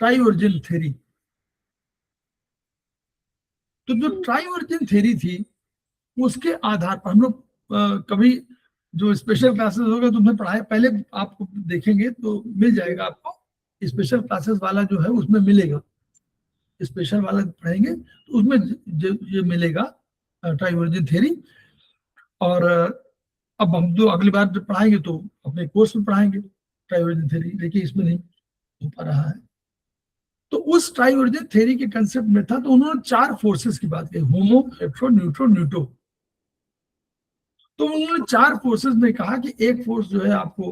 ट्राइवर्जन थ्योरी। तो जो ट्राइवर्जन थ्योरी थी उसके आधार पर हम लोग कभी जो स्पेशल क्लासेस होगा तुमने पढ़ाया, पहले आपको देखेंगे तो मिल जाएगा आपको, स्पेशल क्लासेस वाला जो है उसमें मिलेगा, स्पेशल वाला पढ़ेंगे तो उसमें ये मिलेगा ट्राइवर्जन थ्योरी। और अब हम जो अगली बार जब पढ़ाएंगे तो अपने कोर्स में पढ़ाएंगे ट्राइवर्जन थ्योरी, लेकिन इसमें नहीं हो पा रहा है। तो उस ट्राइवर्जन थ्योरी के कंसेप्ट में था, तो उन्होंने 4 फोर्सेस की बात की, होमो, इलेक्ट्रो, न्यूट्रो, न्यूटो। तो उन्होंने 4 फोर्सेस में कहा कि एक फोर्स जो है आपको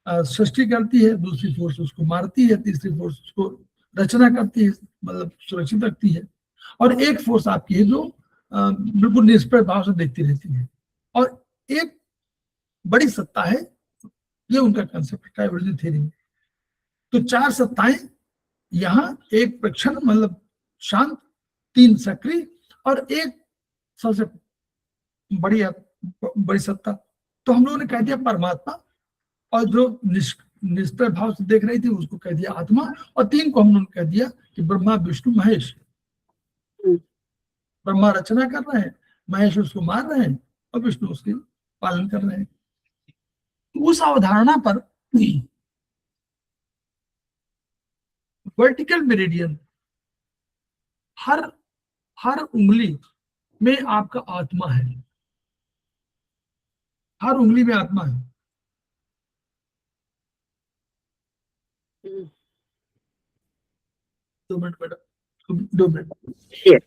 सृष्टि करती है, दूसरी फोर्स उसको मारती है, तीसरी फोर्स उसको रचना करती है, मतलब सुरक्षित रखती है, और एक फोर्स आपकी है जो बिल्कुल निष्प्रभ भाव से देखती रहती है, और एक बड़ी सत्ता है, ये उनका कंसेप्ट है डाइवर्जेंट थ्योरी में। तो 4 सत्ताएं यहाँ, एक प्रक्षण मतलब शांत, 3 सक्रिय, और एक सबसे बड़ी सत्ता। तो हम लोगों ने कह दिया परमात्मा, और जो निष्प्रभ भाव से देख रही थी उसको कह दिया आत्मा, और 3 को हम लोगों ने कह दिया कि ब्रह्मा विष्णु महेश। ब्रह्मा रचना कर रहे हैं, महेश उसको मार रहे हैं, और विष्णु उसके पालन कर रहे हैं। उस अवधारणा पर वर्टिकल मेरिडियन, हर हर उंगली में आपका आत्मा है, हर उंगली में आत्मा है। Mm. 2 minute madam, 2 minute. Yes.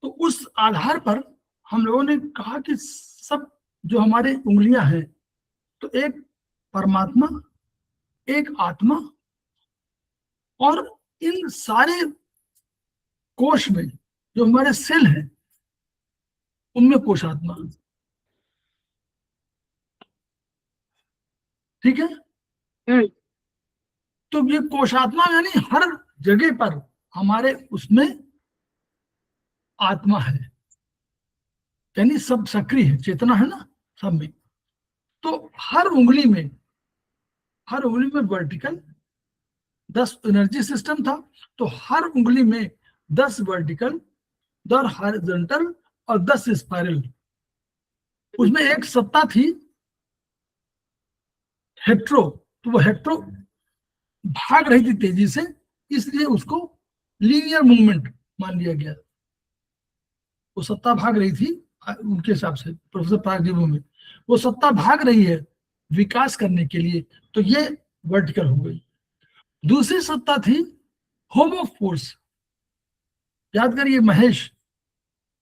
तो उस आधार पर हम लोगों ने कहा कि सब जो हमारे उंगलियां हैं, तो एक परमात्मा, एक आत्मा, और इन सारे कोश में जो हमारे सेल हैं उनमें कोशात्मा। ठीक है। Mm. तो ये कोशात्मा यानी हर जगह पर हमारे उसमें आत्मा है, यानी सब सक्रिय है, चेतना है ना सब में। तो हर उंगली में वर्टिकल 10 एनर्जी सिस्टम था, तो हर उंगली में 10 वर्टिकल, 10 हॉरिजॉन्टल और 10 स्पाइरल। उसमें एक सत्ता थी हेट्रो, तो वो हेट्रो भाग रही थी तेजी से, इसलिए उसको लीनियर मूवमेंट मान लिया गया। वो सत्ता भाग रही थी उनके हिसाब से, प्रोफेसर प्रागजीव में, वो सत्ता भाग रही है विकास करने के लिए, तो ये वर्टिकल हो गई। दूसरी सत्ता थी होमो फोर्स, याद करिए महेश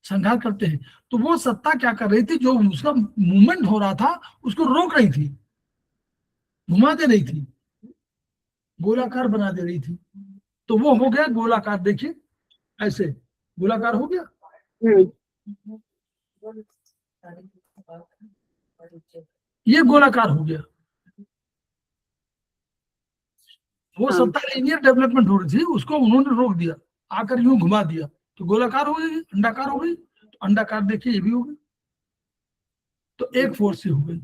संघार करते हैं, तो वो सत्ता क्या कर रही थी, जो उसका मूवमेंट हो रहा था उसको रोक रही थी, घुमा दे रही थी, गोलाकार बना दे रही थी। तो वो हो गया गोलाकार, देखिए ऐसे गोलाकार हो गया। Mm. ये गोलाकार हो गया। वो हाँ। सत्ता लीनियर डेवलपमेंट हो रही थी, उसको उन्होंने रोक दिया, आकर यूं घुमा दिया, तो गोलाकार हो गई, अंडाकार हो गई। तो अंडाकार देखिए ये भी हो गई, तो एक फोर्स से हो गई,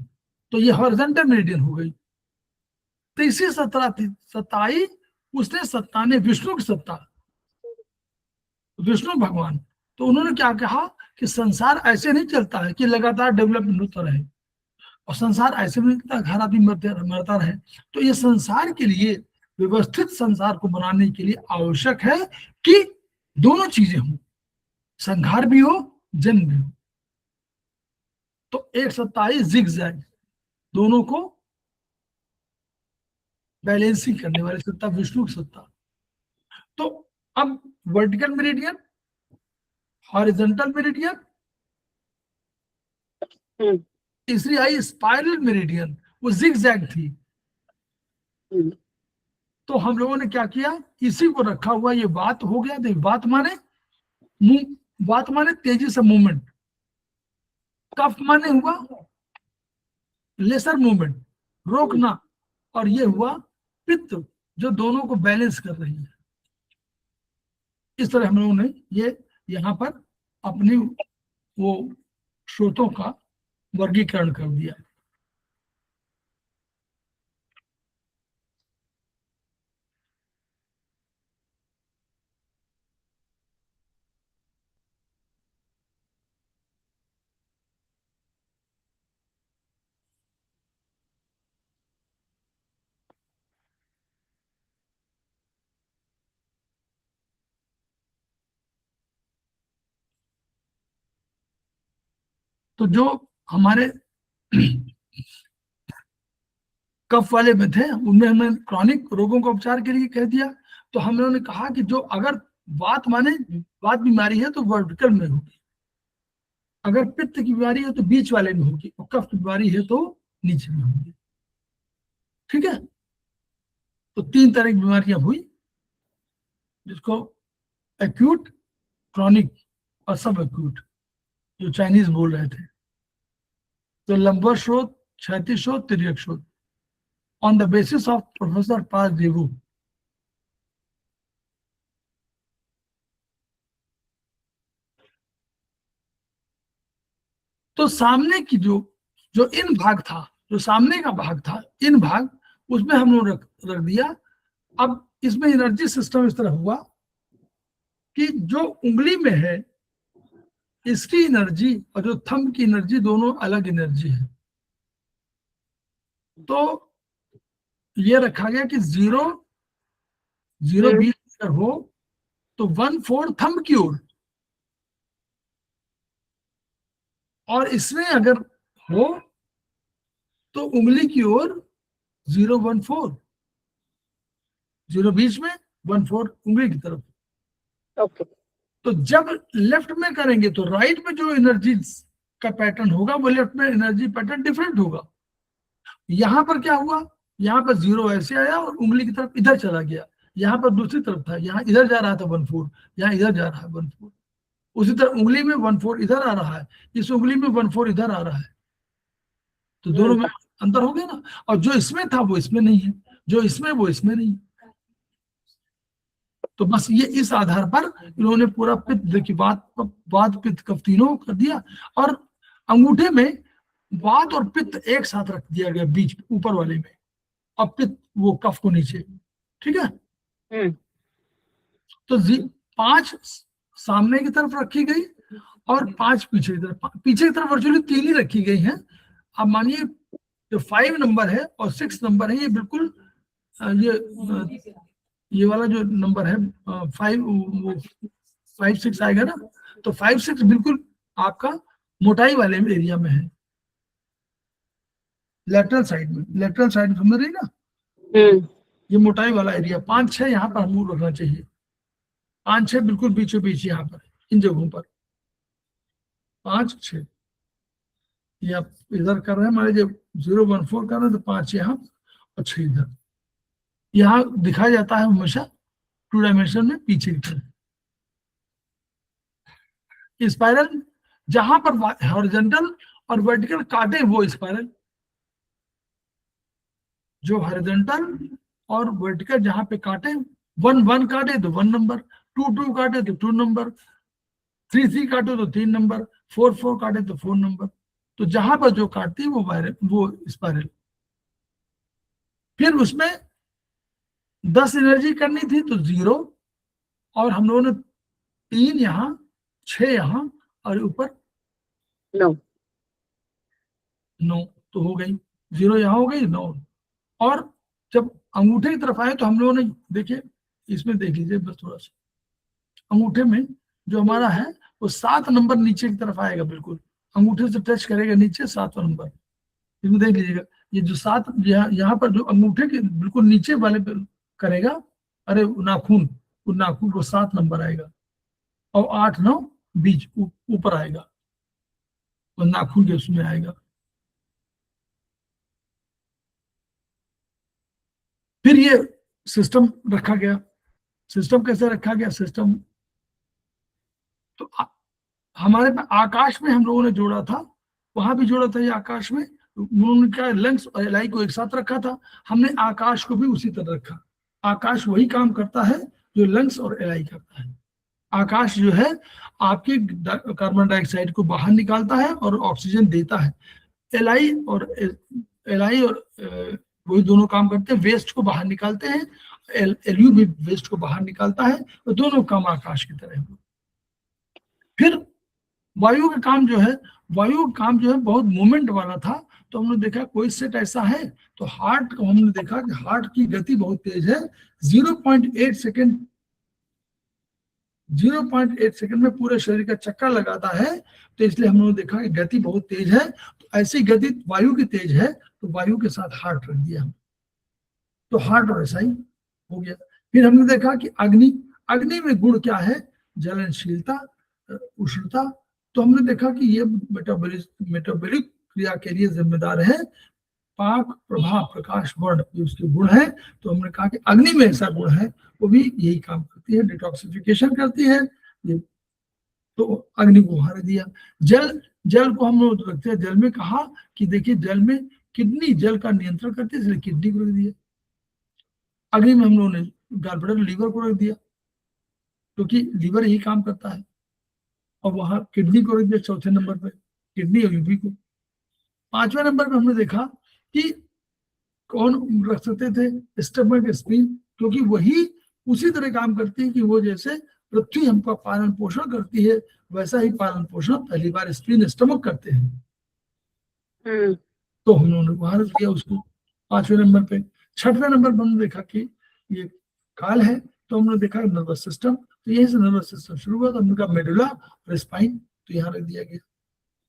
तो ये हॉरिजॉन्टल मेरिडियन हो गई। तो इसी सत्ता थी, सत्ताई उसने सत्ता ने विष्णु की सत्ता, विष्णु भगवान। तो उन्होंने क्या कहा कि संसार ऐसे नहीं चलता है कि लगातार डेवलपमेंट होता रहे, और संसार ऐसे भी नहीं चलता घर आदमी मरता रहे। तो ये संसार के लिए, व्यवस्थित संसार को बनाने के लिए आवश्यक है कि दोनों चीजें हों, संहार भी हो, जन्म भी हो। तो एक सत्ता ही जिगजैग, दोनों को बैलेंसिंग करने वाली सत्ता विष्णु की सत्ता। तो अब वर्टिकल मेरिडियन, हॉरिजॉन्टल मेरिडियन, हम्म, तीसरी आई स्पाइरल मेरिडियन, वो जिगजैग थी। हम्म, तो हम लोगों ने क्या किया, इसी को रखा हुआ, ये बात हो गया। देख, बात माने तेजी से मूवमेंट, कफ माने हुआ लेसर मूवमेंट, रोकना, और ये हुआ पित्त, जो दोनों को बैलेंस कर रही है। इस तरह हम लोगों ने ये यहाँ पर अपनी वो स्रोतों का वर्गीकरण कर दिया। तो जो हमारे कफ वाले में थे, उनमें हमने क्रॉनिक रोगों का उपचार के लिए कह दिया। तो हम लोगों ने कहा कि जो अगर वात बीमारी है तो वर्टिकल में होगी, अगर पित्त की बीमारी है तो बीच वाले में होगी, और कफ की बीमारी है तो नीचे में होगी। ठीक है, तो तीन तरह की बीमारियां हुई, जिसको एक्यूट, क्रॉनिक और सब एक्यूट, जो चाइनीज बोल रहे थे। तो लंबर शोध, क्षैतिज शोध, तिर्यक शोध, on the basis of professor पाल देवू। तो सामने की जो जो इन भाग था, जो सामने का भाग था, इन भाग, उसमें हम लोग रख दिया। अब इसमें एनर्जी सिस्टम इस तरह हुआ कि जो उंगली में है इसकी एनर्जी और जो थंब की एनर्जी, दोनों अलग एनर्जी है। तो ये रखा गया कि 0 बीच अगर हो तो 1/4 थंब की ओर, और इसमें अगर हो तो उंगली की ओर 0/4, 0 बीच में, 1/4 उंगली की तरफ। ओके। तो जब लेफ्ट में करेंगे तो राइट में जो एनर्जी का पैटर्न होगा, वो लेफ्ट में एनर्जी पैटर्न डिफरेंट होगा। यहां पर क्या हुआ, यहाँ पर 0 ऐसे आया और उंगली की तरफ इधर चला गया, यहाँ पर दूसरी तरफ था, यहाँ इधर जा रहा था 1/4, यहाँ इधर जा रहा है 1/4। उसी तरह उंगली में 1/4 इधर आ रहा है, इस उंगली में 1/4 इधर आ रहा है, तो दोनों में अंतर हो गया ना। और जो इसमें था वो इसमें नहीं है, जो इसमें वो इसमें नहीं। तो बस ये इस आधार पर इन्होंने पूरा पित्त की वात पित्त कफ तीनों कर दिया, और अंगूठे में वात और पित्त एक साथ रख दिया गया बीच ऊपर वाले में, और पित्त वो कफ को नीचे। ठीक है, तो 5 सामने की तरफ रखी गई और 5 पीछे की तरफ। पीछे की तरफ वर्चुअली 3 ही रखी गई हैं। अब मानिए जो 5 नंबर है और 6 नंबर है, ये बिल्कुल ये वाला जो नंबर है 5 6 आएगा ना, तो 5 6 बिल्कुल आपका मोटाई वाले एरिया में है, लेटरल साइड में, लेटरल साइड समझ रही ना, ये मोटाई वाला एरिया। 5 6 यहाँ पर हमको रखना चाहिए, 5 6 बिल्कुल बीचों बीच यहाँ पर, इन जगहों पर 5 6। ये आप इधर कर रहे हैं, मान लीजिए 0/4 कर रहे हैं तो 5 यहाँ और 6 इधर। यहाँ दिखाया जाता है हमेशा 2 डायमेंशन में पीछे की तरफ। स्पाइरल जहां पर हॉरिजॉन्टल और वर्टिकल काटे वो स्पाइरल, जो हॉरिजॉन्टल और वर्टिकल जहां पे काटे, 1 1 काटे तो 1 नंबर, 2 2 काटे तो 2 नंबर, 3 3 काटे तो 3 नंबर, 4 4 काटे तो 4 नंबर। तो जहां पर जो काटती है वो वायरल, वो स्पाइरल। फिर उसमें 10 एनर्जी करनी थी तो 0, और हम लोगों ने 3 यहाँ, 6 यहाँ, और ऊपर 9। 9, तो हो गई 0, यहाँ हो गई 9। और जब अंगूठे की तरफ आए तो हम लोगों ने, देखिए इसमें देख लीजिए बस थोड़ा सा, अंगूठे में जो हमारा है वो 7 नंबर नीचे की तरफ आएगा, बिल्कुल अंगूठे से टच करेगा नीचे 7वां नंबर। इसमें देख लीजिएगा, ये जो 7 यहाँ पर जो अंगूठे के बिल्कुल नीचे वाले पे करेगा, अरे नाखून, वो नाखून को 7 नंबर आएगा, और 8 9 बीच ऊपर आएगा, और नाखून के उसमें आएगा। फिर ये सिस्टम रखा गया। सिस्टम कैसे रखा गया? सिस्टम तो हमारे पे आकाश में हम लोगों ने जोड़ा था, वहां भी जोड़ा था ये आकाश में, उन्होंने क्या लंग्स और एलआई को एक साथ रखा था, हमने आकाश को भी उसी तरह रखा। आकाश वही काम करता है जो लंग्स और एलआई करता है। आकाश जो है आपके कार्बन डाइऑक्साइड को बाहर निकालता है और ऑक्सीजन देता है। एलआई और वही दोनों काम करते हैं, वेस्ट को बाहर निकालते हैं, एलयू भी वेस्ट को बाहर निकालता है, तो दोनों काम आकाश की तरह है। फिर वायु का काम जो है, वायु का काम जो है बहुत मूवमेंट वाला था, तो हमने देखा कोई सेट ऐसा है, तो हार्ट को हमने देखा कि हार्ट की गति बहुत तेज है, 0.8 सेकेंड 0.8 सेकंड में पूरे शरीर का चक्कर लगाता है, तो इसलिए हम लोगों ने देखा कि गति बहुत तेज है। तो ऐसी गति वायु की तेज है, तो वायु के साथ हार्ट रख दिया, तो हार्ट वैसा ही हो गया। फिर हमने देखा कि अग्नि, अग्नि में गुण क्या है? ज्वलनशीलता, उष्णता। तो हमने देखा कि ये मेटाबॉलिक क्रिया के लिए जिम्मेदार है, पाक प्रभा प्रकाश वर्ण, ये उसके गुण है। तो हमने कहा कि अग्नि में ऐसा गुण है, वो भी यही काम करती है, डिटॉक्सिफिकेशन करती है ये, तो अग्नि को उदाहरण दिया। जल, जल को हम लोग रखते हैं, जल में कहा कि देखिए जल में किडनी जल का नियंत्रण करती है, इसलिए किडनी को रख दिया। अग्नि में हम लोगों ने गॉलब्लैडर, लीवर को रख दिया, क्योंकि लीवर यही काम करता है, और वहां किडनी को रख दिया चौथे नंबर पे, किडनी और यूबी को। 5वें नंबर पे हमने देखा कि कौन रख सकते थे? स्टमक स्प्लीन, क्योंकि वही उसी तरह काम करती है कि वो जैसे पृथ्वी हमका पालन पोषण करती है, वैसा ही पालन पोषण पहली बार स्प्लीन स्टमक करते हैं। तो हम लोगों ने वहां रख दिया उसको 5वें नंबर पे। 6वें नंबर पर हमने देखा कि ये काल है, तो हमने देखा नर्वस सिस्टम, तो यही से नर्वस सिस्टम शुरू हुआ, तो हमने कहा मेडुला और स्पाइन, तो यहाँ रख दिया गया।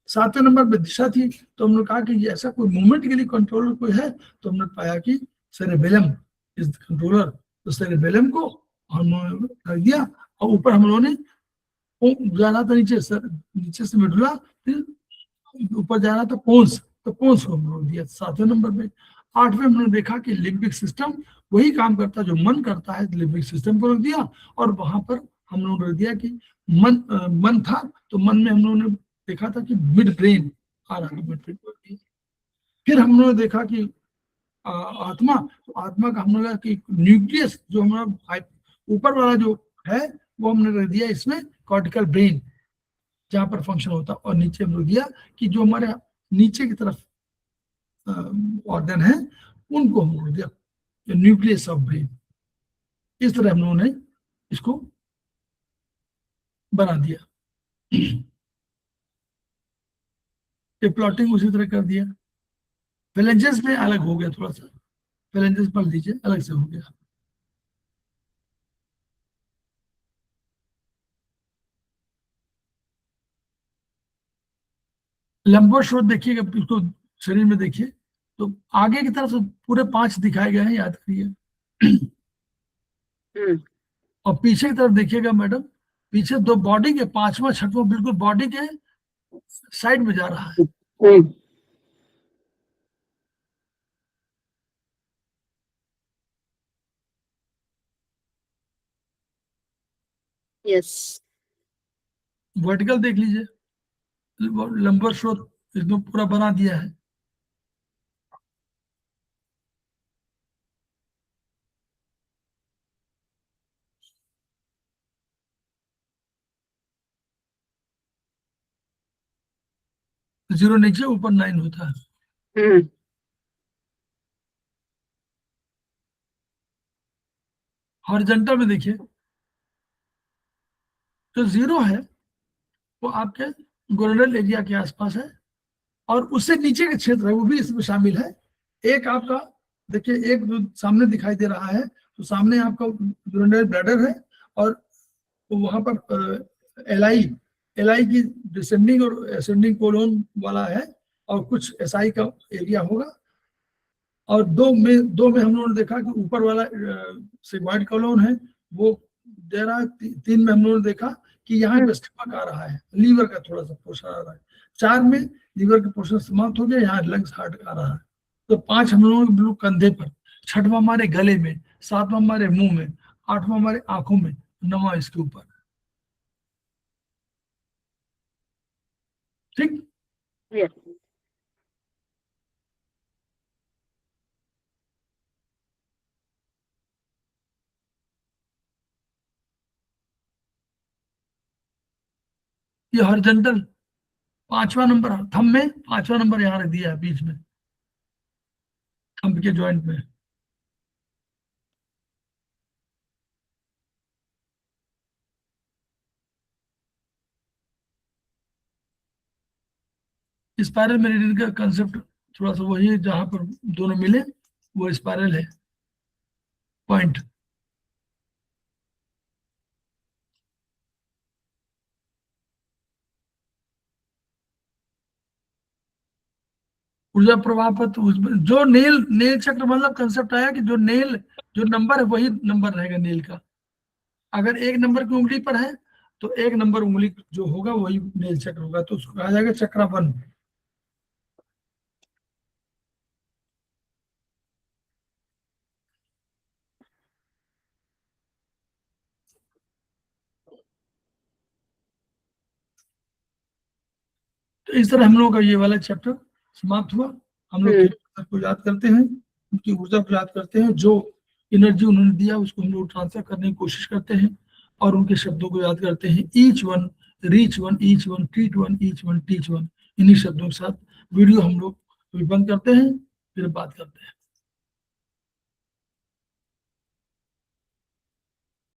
7वें नंबर पे दिशा थी, तो हमने कहा कि ये ऐसा कोई मूवमेंट के लिए कंट्रोलर कोई है, तो हमने पाया कि सेरेबेलम इज कंट्रोलर, तो सेरेबेलम को हमने रख दिया, और ऊपर हम लोगों ने जाना था नीचे, नीचे से मेडुला, फिर ऊपर जाना था पोन्स, तो पोन्स को हम लोग दिया 7वें नंबर पे। 8वें हमने देखा कि लिम्बिक सिस्टम वही काम करता है जो मन करता है, लिम्बिक सिस्टम को रख दिया, और वहां पर हम लोगों ने रख दिया कि मन था, तो मन में हम लोगों ने देखा था कि मिड ब्रेन आ रहा है, मिड ब्रेन को रख दिया। फिर हम लोगों ने देखा कि आत्मा, तो आत्मा का हम लोग कि न्यूक्लियस जो हमारा ऊपर वाला जो है, वो हमने रख दिया इसमें कॉर्टिकल ब्रेन, जहां पर फंक्शन होता, और नीचे हम लोग दिया कि जो हमारे नीचे की तरफ ऑर्गन है, उनको हम लोग दिया न्यूक्लियस ऑफ ब्रेन। इस तरह हम लोगों ने इसको बना दिया। ये प्लॉटिंग उसी तरह कर दिया। फेलेंजेस में अलग हो गया थोड़ा सा, फेलेंजेस पढ़ लीजिए, अलग से हो गया। लंबो शोध देखिएगा, इसको शरीर में देखिए, तो आगे की तरफ पूरे 5 दिखाए गए हैं, याद करिए। और पीछे की तरफ देखिएगा मैडम, पीछे 2 बॉडी के, 5वां 6वां बिल्कुल बॉडी के साइड में जा रहा है। यस, वर्टिकल देख लीजिए, लंबर स्रोत इसमें पूरा बना दिया है। 0 नीचे ऊपर 9 होता है। हम्म, हॉरिजॉन्टल में देखिए जो 0 है वो आपके गोरेडल एरिया के आसपास है, और उससे नीचे के क्षेत्र है वो भी इसमें शामिल है। एक आपका देखिए, एक जो सामने दिखाई दे रहा है, तो सामने आपका यूरिनरी ब्लैडर है, और वहां पर एलआई की डिसेंडिंग और असेंडिंग कोलोन वाला है, और कुछ एसआई का एरिया होगा। और दो में हम लोगों ने देखा कि ऊपर वाला सिग्मॉइड कोलोन है वो दे रहा है। 3 में हम लोगों ने देखा कि यहाँ पे स्टमक आ रहा है, लीवर का थोड़ा सा पोर्शन आ रहा है। 4 में लीवर का पोर्शन समाप्त हो गया, यहाँ लंग्स हार्ट आ रहा है। तो 5 हम लोगों के ब्लू कंधे पर, 6वां हमारे गले में, 7वां हमारे मुंह में, 8वां हमारे आंखों में, 9वां इसके ऊपर। ठीक, yes, ये हॉरिजॉन्टल 5वां नंबर थंब में, 5वां नंबर यहाँ रख दिया है बीच में, थंब के जॉइंट में। स्पाइरल मेरिडियन का कंसेप्ट थोड़ा सा वही है, जहां पर दोनों मिले वो स्पाइरल है पॉइंट। ऊर्जा प्रवाह पर तो उसमें जो नेल चक्र मतलब कंसेप्ट आया कि जो नंबर है वही नंबर रहेगा नेल का। अगर एक नंबर की उंगली पर है तो एक नंबर उंगली जो होगा वही नेल चक्र होगा, तो उसको कहा जाएगा चक्रावन। तो इस तरह हम लोग का ये वाला चैप्टर समाप्त हुआ। हम लोग केवल को याद करते हैं, उनकी ऊर्जा को याद करते हैं, जो एनर्जी उन्होंने दिया उसको हम लोग ट्रांसफर करने की कोशिश करते हैं, और उनके शब्दों को याद करते हैं। Each one, reach one, each one, treat one, each one, teach one, इन्हीं शब्दों के साथ वीडियो हम लोग बंद करते हैं, फिर बात करते हैं।